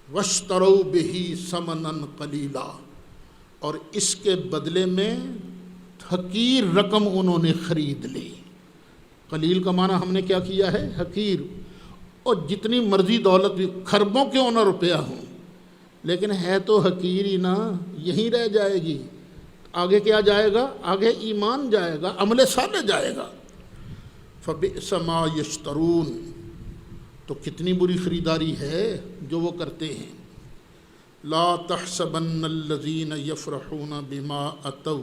واشتروا بہ ثمنا قلیلا، اور اس کے بدلے میں حقیر رقم انہوں نے خرید لی۔ قلیل کا معنی ہم نے کیا کیا ہے؟ حقیر۔ اور جتنی مرضی دولت بھی، خربوں کیوں نہ روپیہ ہوں، لیکن ہے تو حقیر ہی نا، یہیں رہ جائے گی۔ آگے کیا جائے گا؟ آگے ایمان جائے گا، عمل صالح جائے گا۔ فَبِئْسَ مَا يَشْتَرُونَ، تو کتنی بری خریداری ہے جو وہ کرتے ہیں۔ لا تحسبن الذین یفرحون بما اتوا،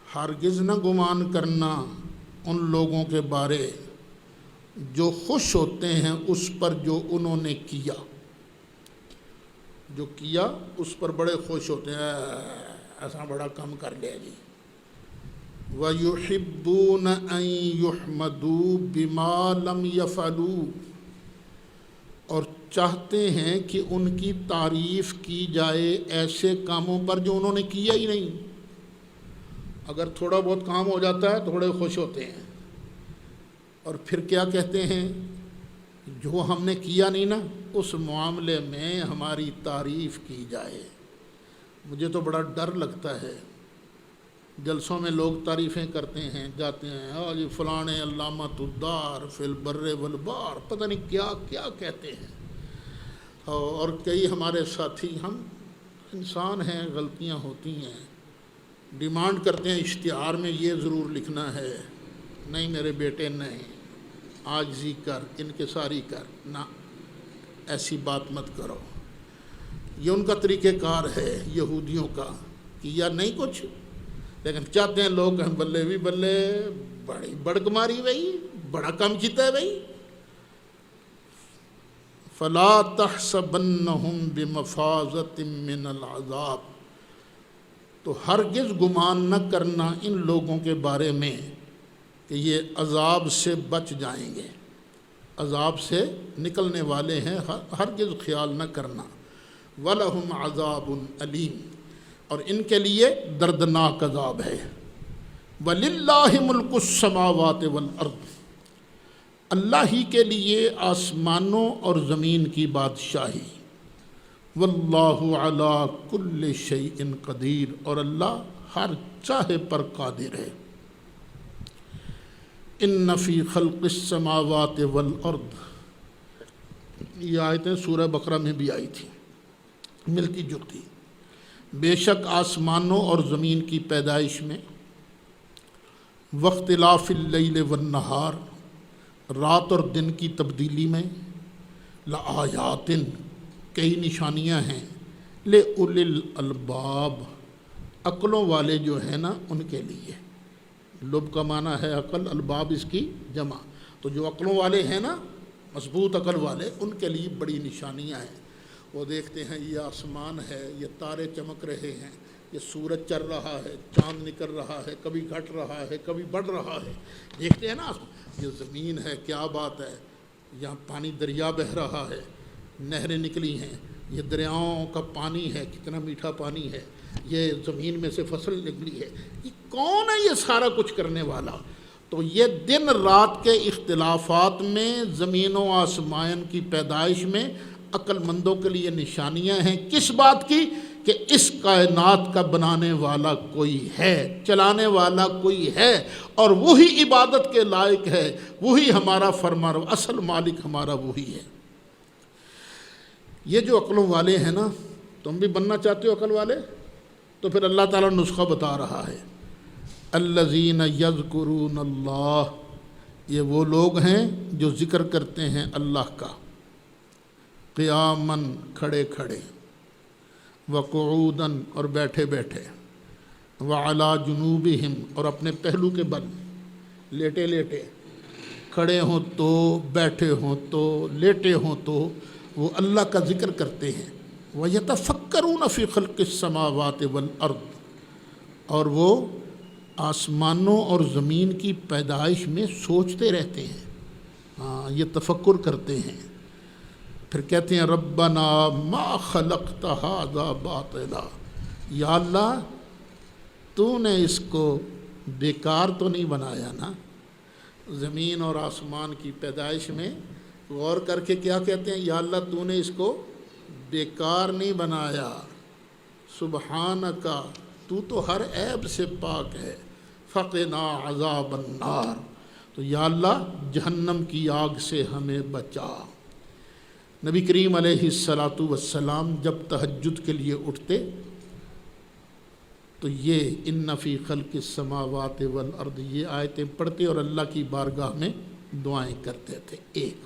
ہرگز نہ گمان کرنا ان لوگوں کے بارے جو خوش ہوتے ہیں اس پر جو انہوں نے کیا، جو کیا اس پر بڑے خوش ہوتے ہیں، ایسا بڑا کم کر لیا جی۔ وَيُحِبُّونَ أَن يُحْمَدُوا بِمَا لَمْ يَفْعَلُوا، اور چاہتے ہیں کہ ان کی تعریف کی جائے ایسے کاموں پر جو انہوں نے کیا ہی نہیں۔ اگر تھوڑا بہت کام ہو جاتا ہے تو بڑے خوش ہوتے ہیں، اور پھر کیا کہتے ہیں، جو ہم نے کیا نہیں نا اس معاملے میں ہماری تعریف کی جائے۔ مجھے تو بڑا ڈر لگتا ہے، جلسوں میں لوگ تعریفیں کرتے ہیں، جاتے ہیں جی فلاں علامۃ الدار فی البر والبحر، پتہ نہیں کیا کیا کہتے ہیں۔ اور کئی ہمارے ساتھی، ہم انسان ہیں، غلطیاں ہوتی ہیں، ڈیمانڈ کرتے ہیں اشتہار میں یہ ضرور لکھنا ہے، نہیں میرے بیٹے نہیں، عاجزی کر، انکساری کر، نہ ایسی بات مت کرو۔ یہ ان کا طریقہ کار ہے یہودیوں کا، کیا نہیں کچھ لیکن چاہتے ہیں لوگ کہیں بلے بھی بلے، بڑی بڑکماری بھائی، بڑا کم چیتا ہے بھائی۔ فلا تحسبنہم بمفازۃ من العذاب، تو ہرگز گمان نہ کرنا ان لوگوں کے بارے میں کہ یہ عذاب سے بچ جائیں گے، عذاب سے نکلنے والے ہیں، ہرگز خیال نہ کرنا۔ وَلَهُمْ عَذَابٌ أَلِيمٌ، اور ان کے لیے دردناک عذاب ہے۔ وَلِلَّهِ مُلْكُ السَّمَاوَاتِ وَالْأَرْضِ، اللہ ہی کے لیے آسمانوں اور زمین کی بادشاہی۔ وَاللَّهُ عَلَىٰ كُلِّ شَيْءٍ قدیر، اور اللہ ہر چاہے پر قادر ہے۔ ان فی خلق السماوات والارض، یہ آیتیں سورہ بقرہ میں بھی آئی تھی، ملتی جلتی۔ بے شک آسمانوں اور زمین کی پیدائش میں، واختلاف اللیل والنہار، رات اور دن کی تبدیلی میں، لآیات، کئی نشانیاں ہیں، لأولی الالباب، عقلوں والے جو ہیں نا ان کے لیے۔ لب کا معنی ہے عقل، الباب اس کی جمع، تو جو عقلوں والے ہیں نا، مضبوط عقل والے، ان کے لیے بڑی نشانیاں ہیں۔ وہ دیکھتے ہیں یہ آسمان ہے، یہ تارے چمک رہے ہیں، یہ سورج چل رہا ہے، چاند نکل رہا ہے، کبھی گھٹ رہا ہے، کبھی بڑھ رہا ہے، دیکھتے ہیں نا۔ یہ زمین ہے، کیا بات ہے، یہاں پانی دریا بہہ رہا ہے، نہریں نکلی ہیں، یہ دریاؤں کا پانی ہے، کتنا میٹھا پانی ہے، یہ زمین میں سے فصل نکلی ہے، یہ کون ہے یہ سارا کچھ کرنے والا؟ تو یہ دن رات کے اختلافات میں، زمین و آسمان کی پیدائش میں عقل مندوں کے لیے نشانیاں ہیں۔ کس بات کی؟ کہ اس کائنات کا بنانے والا کوئی ہے، چلانے والا کوئی ہے، اور وہی عبادت کے لائق ہے، وہی ہمارا فرمانروا، اصل مالک ہمارا وہی ہے۔ یہ جو عقلوں والے ہیں نا، تم بھی بننا چاہتے ہو عقل والے؟ تو پھر اللہ تعالیٰ نسخہ بتا رہا ہے، الذین یذکرون اللہ، یہ وہ لوگ ہیں جو ذکر کرتے ہیں اللہ کا، قیاماً، کھڑے کھڑے، وقعوداً، اور بیٹھے بیٹھے، وعلی جنوبہم، اور اپنے پہلو کے بل، لیٹے لیٹے، کھڑے ہوں تو، بیٹھے ہوں تو، لیٹے ہوں تو وہ اللہ کا ذکر کرتے ہیں۔ وَيَتَفَكَّرُونَ فِي خَلْقِ السَّمَاوَاتِ وَالْأَرْضِ، اور وہ آسمانوں اور زمین کی پیدائش میں سوچتے رہتے ہیں، ہاں یہ تفکر کرتے ہیں۔ پھر کہتے ہیں ربنا ما خلقت ھذا باطلا، یا اللہ تو نے اس کو بیکار تو نہیں بنایا نا۔ زمین اور آسمان کی پیدائش میں غور کر کے کیا کہتے ہیں، یا اللہ تو نے اس کو بیکار نہیں بنایا، سبحانک، تو تو ہر عیب سے پاک ہے، فقنا عذاب النار، تو یا اللہ جہنم کی آگ سے ہمیں بچا۔ نبی کریم علیہ الصلاۃ والسلام جب تہجد کے لیے اٹھتے تو یہ ان فی خلق السماوات والارض، یہ آیتیں پڑھتے اور اللہ کی بارگاہ میں دعائیں کرتے تھے۔ ایک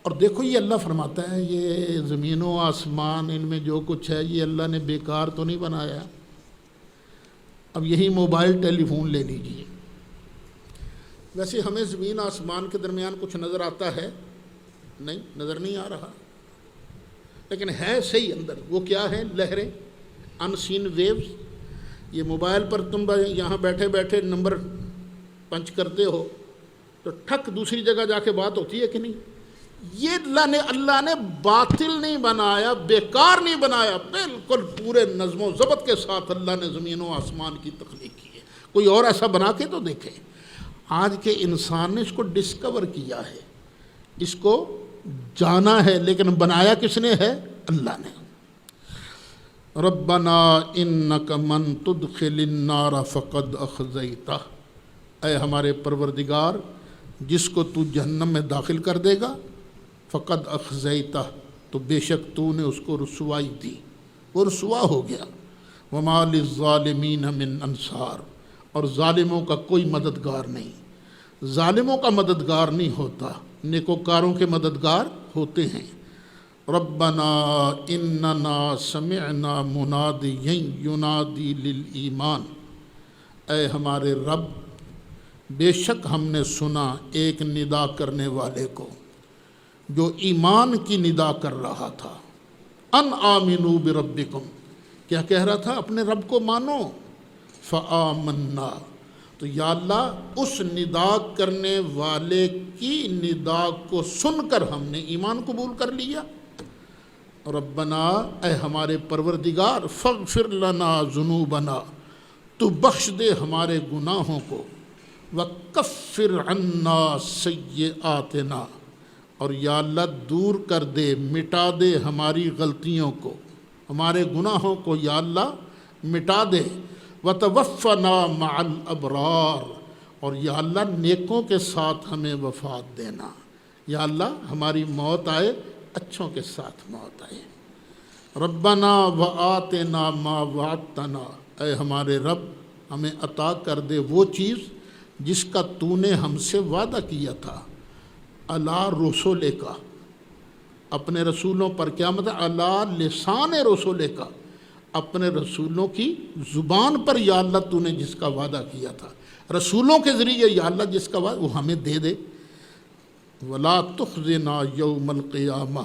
اور دیکھو یہ اللہ فرماتا ہے یہ زمین و آسمان ان میں جو کچھ ہے یہ اللہ نے بیکار تو نہیں بنایا۔ اب یہی موبائل ٹیلی فون لے لیجیے، ویسے ہمیں زمین آسمان کے درمیان کچھ نظر آتا ہے؟ نہیں، نظر نہیں آ رہا، لیکن ہے صحیح اندر۔ وہ کیا ہے؟ لہریں، ان سین ویوز۔ یہ موبائل پر تم یہاں بیٹھے بیٹھے نمبر پنچ کرتے ہو تو ٹھک دوسری جگہ جا کے بات ہوتی ہے کہ نہیں؟ یہ اللہ نے باطل نہیں بنایا، بیکار نہیں بنایا، بالکل پورے نظم و ضبط کے ساتھ اللہ نے زمین و آسمان کی تخلیق کی ہے۔ کوئی اور ایسا بنا کے تو دیکھے۔ آج کے انسان نے اس کو ڈسکور کیا ہے، اس کو جانا ہے، لیکن بنایا کس نے ہے؟ اللہ نے۔ ربنا انک من تدخل النار فقد اخزیتہ، اے ہمارے پروردگار جس کو تو جہنم میں داخل کر دے گا، فقد اخزیتہ، تو بے شک تو نے اس کو رسوائی دی، وہ رسوا ہو گیا۔ وما للظالمین من انصار، اور ظالموں کا کوئی مددگار نہیں۔ ظالموں کا مددگار نہیں ہوتا، نیکوکاروں کے مددگار ہوتے ہیں۔ ربنا اننا سمعنا منادیا ینادی للایمان، اے ہمارے رب بے شک ہم نے سنا ایک ندا کرنے والے کو جو ایمان کی ندا کر رہا تھا۔ ان آمنوا بربکم، کیا کہہ رہا تھا؟ اپنے رب کو مانو۔ فآمنا، تو یا اللہ اس ندا کرنے والے کی ندا کو سن کر ہم نے ایمان قبول کر لیا۔ ربنا، اے ہمارے پروردگار، فاغفر لنا ذنوبنا، تو بخش دے ہمارے گناہوں کو، وکفر عنا سیئاتنا، اور یا اللہ دور کر دے، مٹا دے ہماری غلطیوں کو، ہمارے گناہوں کو یا اللہ مٹا دے۔ وتوفنا مع الابرار، اور یا اللہ نیکوں کے ساتھ ہمیں وفات دینا، یا اللہ ہماری موت آئے اچھوں کے ساتھ موت آئے۔ ربنا وآتنا ما وعدتنا، اے ہمارے رب ہمیں عطا کر دے وہ چیز جس کا تو نے ہم سے وعدہ کیا تھا۔ علی رسولے کا، اپنے رسولوں پر، کیا مطلب؟ علی لسان رسولے کا، اپنے رسولوں کی زبان پر یا اللہ تو نے جس کا وعدہ کیا تھا، رسولوں کے ذریعے یا اللہ جس کا وعدہ، وہ ہمیں دے دے۔ ولا تخزنا یوم القیامہ،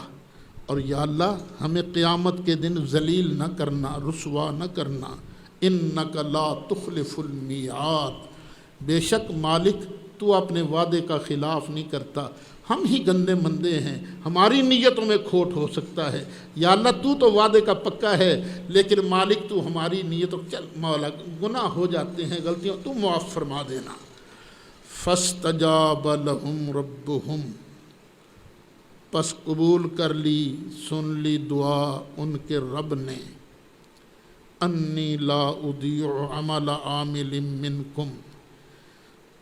اور یا اللہ ہمیں قیامت کے دن ذلیل نہ کرنا، رسوا نہ کرنا۔ انک لا تخلف المیعاد، بے شک مالک تو اپنے وعدے کا خلاف نہیں کرتا۔ ہم ہی گندے مندے ہیں، ہماری نیتوں میں کھوٹ ہو سکتا ہے، یا اللہ تو وعدے کا پکا ہے، لیکن مالک تو ہماری نیتوں، چل مولا گناہ ہو جاتے ہیں، غلطیوں تو معاف فرما دینا۔ فاستجاب لهم ربهم، پس قبول کر لی، سن لی دعا ان کے رب نے۔ انی لا اضیع عمل عامل منکم،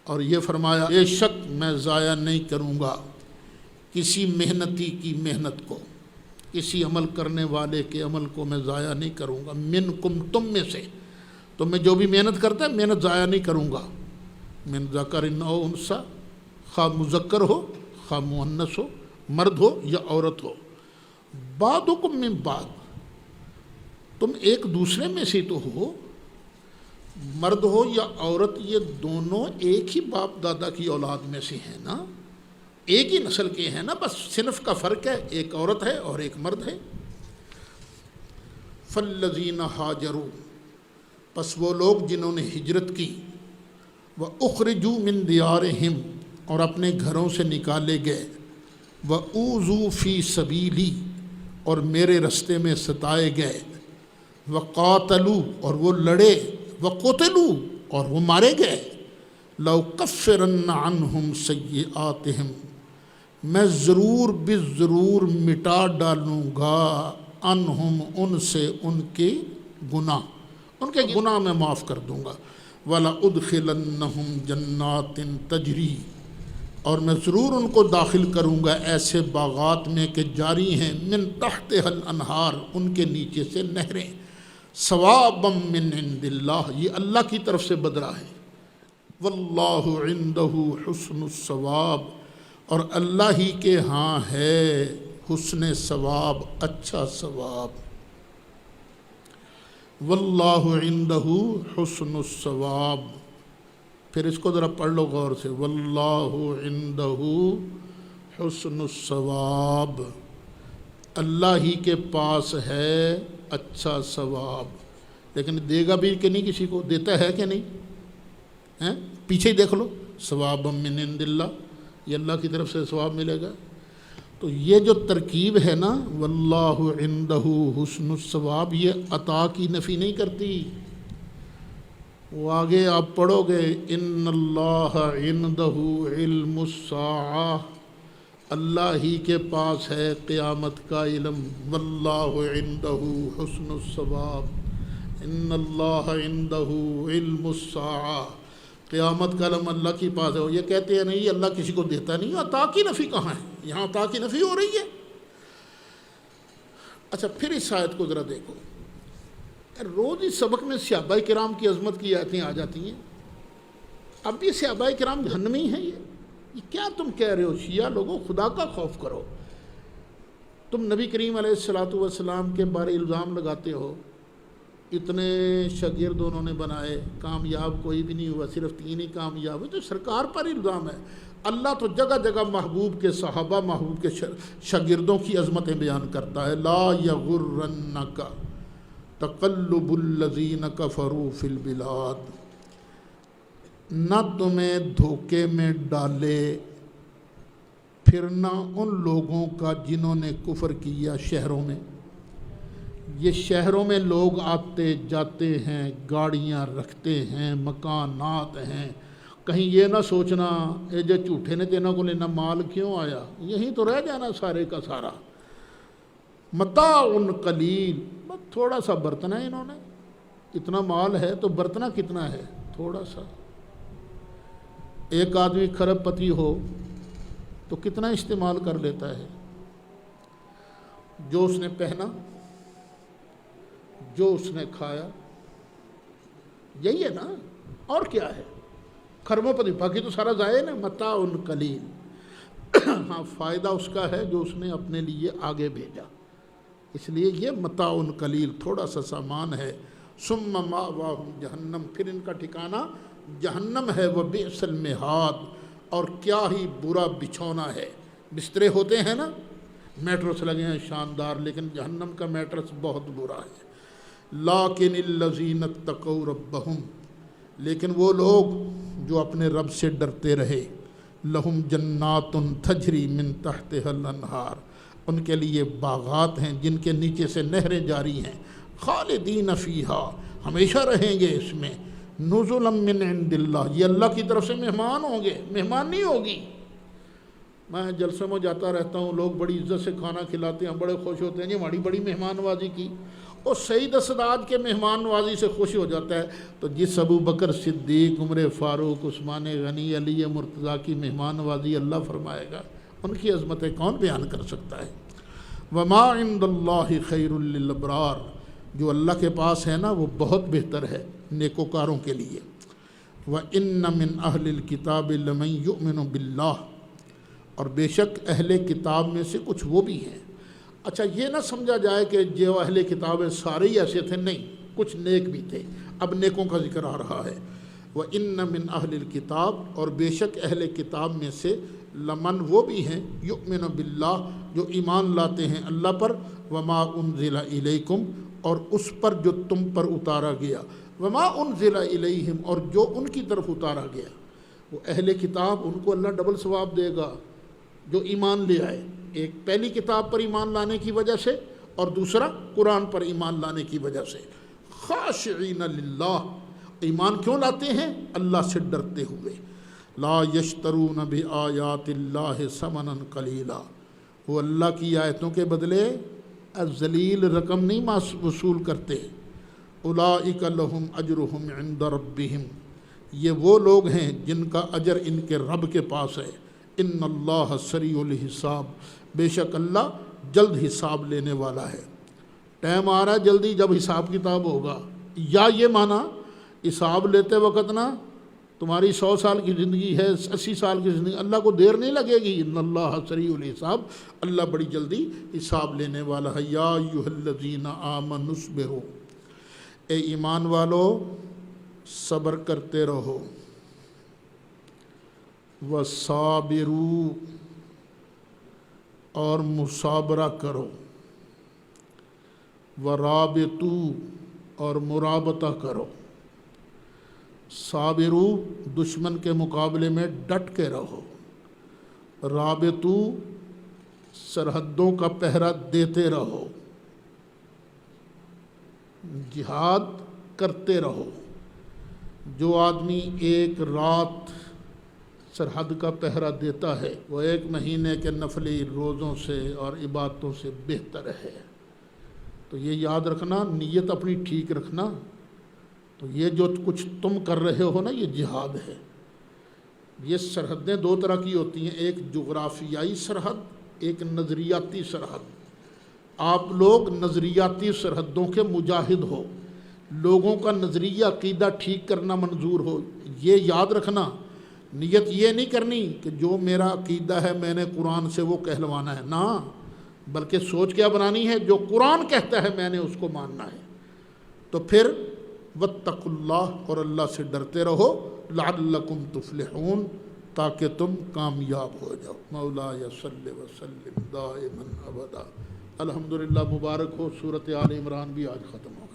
اور یہ فرمایا بے شک میں ضائع نہیں کروں گا کسی محنتی کی محنت کو، کسی عمل کرنے والے کے عمل کو میں ضائع نہیں کروں گا۔ منکم، تم میں سے، تم میں جو بھی محنت کرتا ہے محنت ضائع نہیں کروں گا۔ من ذکر او انثی، خواہ مذکر ہو خواہ مؤنث ہو، مرد ہو یا عورت ہو۔ بعضکم من بعض، تم ایک دوسرے میں سے تو ہو، مرد ہو یا عورت، یہ دونوں ایک ہی باپ دادا کی اولاد میں سے ہیں نا، ایک ہی نسل کے ہیں نا، بس صنف کا فرق ہے، ایک عورت ہے اور ایک مرد ہے۔ فالذین ہاجروا، پس وہ لوگ جنہوں نے ہجرت کی، وَأُخْرِجُوا مِن دِيَارِهِمْ، اور اپنے گھروں سے نکالے گئے، وَأُوذُوا فِي سَبِيلِي، اور میرے رستے میں ستائے گئے، وَقَاتَلُوا، اور وہ لڑے، وَقُتِلُوا، اور وہ مارے گئے، لَأُكَفِّرَنَّ عَنْهُمْ سَيِّئَاتِهِمْ، میں ضرور بالضرور مٹا ڈالوں گا، انہم، ان سے، ان کے گناہ میں معاف کر دوں گا۔ وَلَأُدْخِلَنَّهُمْ جَنَّاتٍ تَجْرِي، اور میں ضرور ان کو داخل کروں گا ایسے باغات میں کہ جاری ہیں، من تحتها الانہار، ان کے نیچے سے نہریں، ثوابا من عند اللہ، یہ اللہ کی طرف سے بدلہ ہے، واللہ عنده حسن الثواب، اور اللہ ہی کے ہاں ہے حسن ثواب، اچھا ثواب۔ واللہ عندہ حسن الثواب۔ پھر اس کو ذرا پڑھ لو غور سے، واللہ عندہ حسن الثواب، اللہ ہی کے پاس ہے اچھا ثواب۔ لیکن دے گا بھی کہ نہیں، کسی کو دیتا ہے کہ نہیں؟ پیچھے ہی دیکھ لو، ثواب من عند اللہ، یہ اللہ کی طرف سے ثواب ملے گا۔ تو یہ جو ترکیب ہے نا، واللہ عندہ حسن الثواب، یہ عطا کی نفی نہیں کرتی۔ وہ آگے آپ پڑھو گے، ان اللہ عندہ علم الساعہ، اللہ ہی کے پاس ہے قیامت کا علم۔ واللہ عندہ حسن الثواب، ان اللہ عندہ علم الساعہ، قیامت کا علم اللہ کے پاس ہے۔ یہ کہتے ہیں نہیں اللہ کسی کو دیتا نہیں، عطا کی نفی کہاں ہے؟ یہاں عطا کی نفی ہو رہی ہے۔ اچھا پھر اس آیت کو ذرا دیکھو، روز اس سبق میں صحابہ کرام کی عظمت کی آیتیں آ جاتی ہیں۔ اب یہ صحابہ کرام جہنمی ہیں، یہ کیا تم کہہ رہے ہو؟ شیعہ لوگوں، خدا کا خوف کرو۔ تم نبی کریم علیہ الصلوۃ والسلام کے بارے الزام لگاتے ہو، اتنے شاگرد انہوں نے بنائے، کامیاب کوئی بھی نہیں ہوا، صرف 3 ہی کامیاب ہوئے، تو سرکار پر الزام ہے۔ اللہ تو جگہ جگہ محبوب کے صحابہ، محبوب کے شاگردوں کی عظمتیں بیان کرتا ہے۔ لا یغرنک تقلب الذین کفروا فی البلاد، نہ تمہیں دھوکے میں ڈالے پھرنا ان لوگوں کا جنہوں نے کفر کیا شہروں میں۔ یہ شہروں میں لوگ آتے جاتے ہیں، گاڑیاں رکھتے ہیں، مکانات ہیں، کہیں یہ نہ سوچنا اے جو جھوٹے نے دینا کو لینا مال کیوں آیا، یہیں تو رہ جانا سارے کا سارا۔ متاع قلیل، بس تھوڑا سا برتنا ہے انہوں نے، اتنا مال ہے تو برتنا کتنا ہے؟ تھوڑا سا۔ ایک آدمی کھرب پتی ہو تو کتنا استعمال کر لیتا ہے؟ جو اس نے پہنا، جو اس نے کھایا، یہی ہے نا، اور کیا ہے؟ کھربوں پتی، باقی تو سارا ضائع نا۔ متاع قلیل، ہاں فائدہ اس کا ہے جو اس نے اپنے لیے آگے بھیجا، اس لیے یہ متاع قلیل، تھوڑا سا سامان ہے۔ ثم مأواہم جہنم، پھر ان کا ٹھکانہ جہنم ہے۔ وبئس المہاد، اور کیا ہی برا بچھونا ہے۔ بسترے ہوتے ہیں نا، میٹرس لگے ہیں شاندار، لیکن جہنم کا میٹرس بہت برا ہے۔ لیکن الذین اتقوا ربہم، لیکن وہ لوگ جو اپنے رب سے ڈرتے رہے، لہم جنات تجری من تحتها الانہار، ان کے لیے باغات ہیں جن کے نیچے سے نہریں جاری ہیں، خالدین فیہا، ہمیشہ رہیں گے اس میں، نزلا من عند اللہ، یہ اللہ کی طرف سے مہمان ہوں گے، مہمانی ہوگی۔ میں جلسوں میں جاتا رہتا ہوں، لوگ بڑی عزت سے کھانا کھلاتے ہیں، بڑے خوش ہوتے ہیں، یہ ہماری بڑی مہمان نوازی کی۔ اور سید اسداد کے مہمان نوازی سے خوش ہو جاتا ہے، تو جس ابو بکر صدیق، عمر فاروق، عثمان غنی، علی مرتضیٰ کی مہمان نوازی اللہ فرمائے گا، ان کی عظمتیں کون بیان کر سکتا ہے؟ وما عند اللہ خیر للابرار، جو اللہ کے پاس ہے نا وہ بہت بہتر ہے نیکوکاروں کے لیے۔ وَإِنَّ مِنْ أَهْلِ الْكِتَابِ لَمَنْ يُؤْمِنُ بِاللَّهِ، اور بے شک اہل کتاب میں سے کچھ وہ بھی ہیں۔ اچھا یہ نہ سمجھا جائے کہ جو اہل کتاب سارے ہی ایسے تھے، نہیں، کچھ نیک بھی تھے۔ اب نیکوں کا ذکر آ رہا ہے۔ وَإِنَّ مِنْ أَهْلِ الْكِتَابِ، اور بے شک اہل کتاب میں سے لمن وہ بھی ہیں، یؤمن باللہ، جو ایمان لاتے ہیں اللہ پر، وما انزل الیکم، اور اس پر جو تم پر اتارا گیا، وما انزل الیہم، اور جو ان کی طرف اتارا گیا۔ وہ اہل کتاب، ان کو اللہ ڈبل ثواب دے گا جو ایمان لے آئے، ایک پہلی کتاب پر ایمان لانے کی وجہ سے، اور دوسرا قرآن پر ایمان لانے کی وجہ سے۔ خاشعین للہ، ایمان کیوں لاتے ہیں؟ اللہ سے ڈرتے ہوئے۔ لا یشترون بآیات اللہ ثمنا قلیلا، وہ اللہ کی آیتوں کے بدلے ذلیل رقم نہیں وصول کرتے۔ اولئک لہم اجرہم عند ربہم، یہ وہ لوگ ہیں جن کا اجر ان کے رب کے پاس ہے۔ ان اللہ سریع الحساب، بے شک اللہ جلد حساب لینے والا ہے۔ ٹائم آ رہا ہے جلدی جب حساب کتاب ہوگا، یا یہ مانا حساب لیتے وقت نا تمہاری 100 سال کی زندگی ہے، 80 سال کی زندگی، اللہ کو دیر نہیں لگے گی۔ ان اللہ سریع الحساب، اللہ بڑی جلدی حساب لینے والا ہے۔ یا ایھا الذین آمنوا اصبروا، اے ایمان والو صبر کرتے رہو، وصابروا اور مصابرہ کرو، ورابطوا اور مرابطہ کرو۔ صابرو دشمن کے مقابلے میں ڈٹ کے رہو، رابطو سرحدوں کا پہرا دیتے رہو، جہاد کرتے رہو۔ جو آدمی ایک رات سرحد کا پہرا دیتا ہے وہ 1 مہینے کے نفلی روزوں سے اور عبادتوں سے بہتر ہے۔ تو یہ یاد رکھنا، نیت اپنی ٹھیک رکھنا۔ تو یہ جو کچھ تم کر رہے ہو نا، یہ جہاد ہے۔ یہ سرحدیں 2 طرح کی ہوتی ہیں، ایک جغرافیائی سرحد، ایک نظریاتی سرحد۔ آپ لوگ نظریاتی سرحدوں کے مجاہد ہو، لوگوں کا نظریہ عقیدہ ٹھیک کرنا منظور ہو۔ یہ یاد رکھنا، نیت یہ نہیں کرنی کہ جو میرا عقیدہ ہے میں نے قرآن سے وہ کہلوانا ہے، نہ، بلکہ سوچ کیا بنانی ہے، جو قرآن کہتا ہے میں نے اس کو ماننا ہے۔ تو پھر واتقوا اللہ، اور اللہ سے ڈرتے رہو، لعلکم تفلحون، تاکہ تم کامیاب ہو جاؤ۔ مولایا صلی وسلم دائما ابدا۔ الحمدللہ، مبارک ہو، سورۃ آل عمران بھی آج ختم ہو۔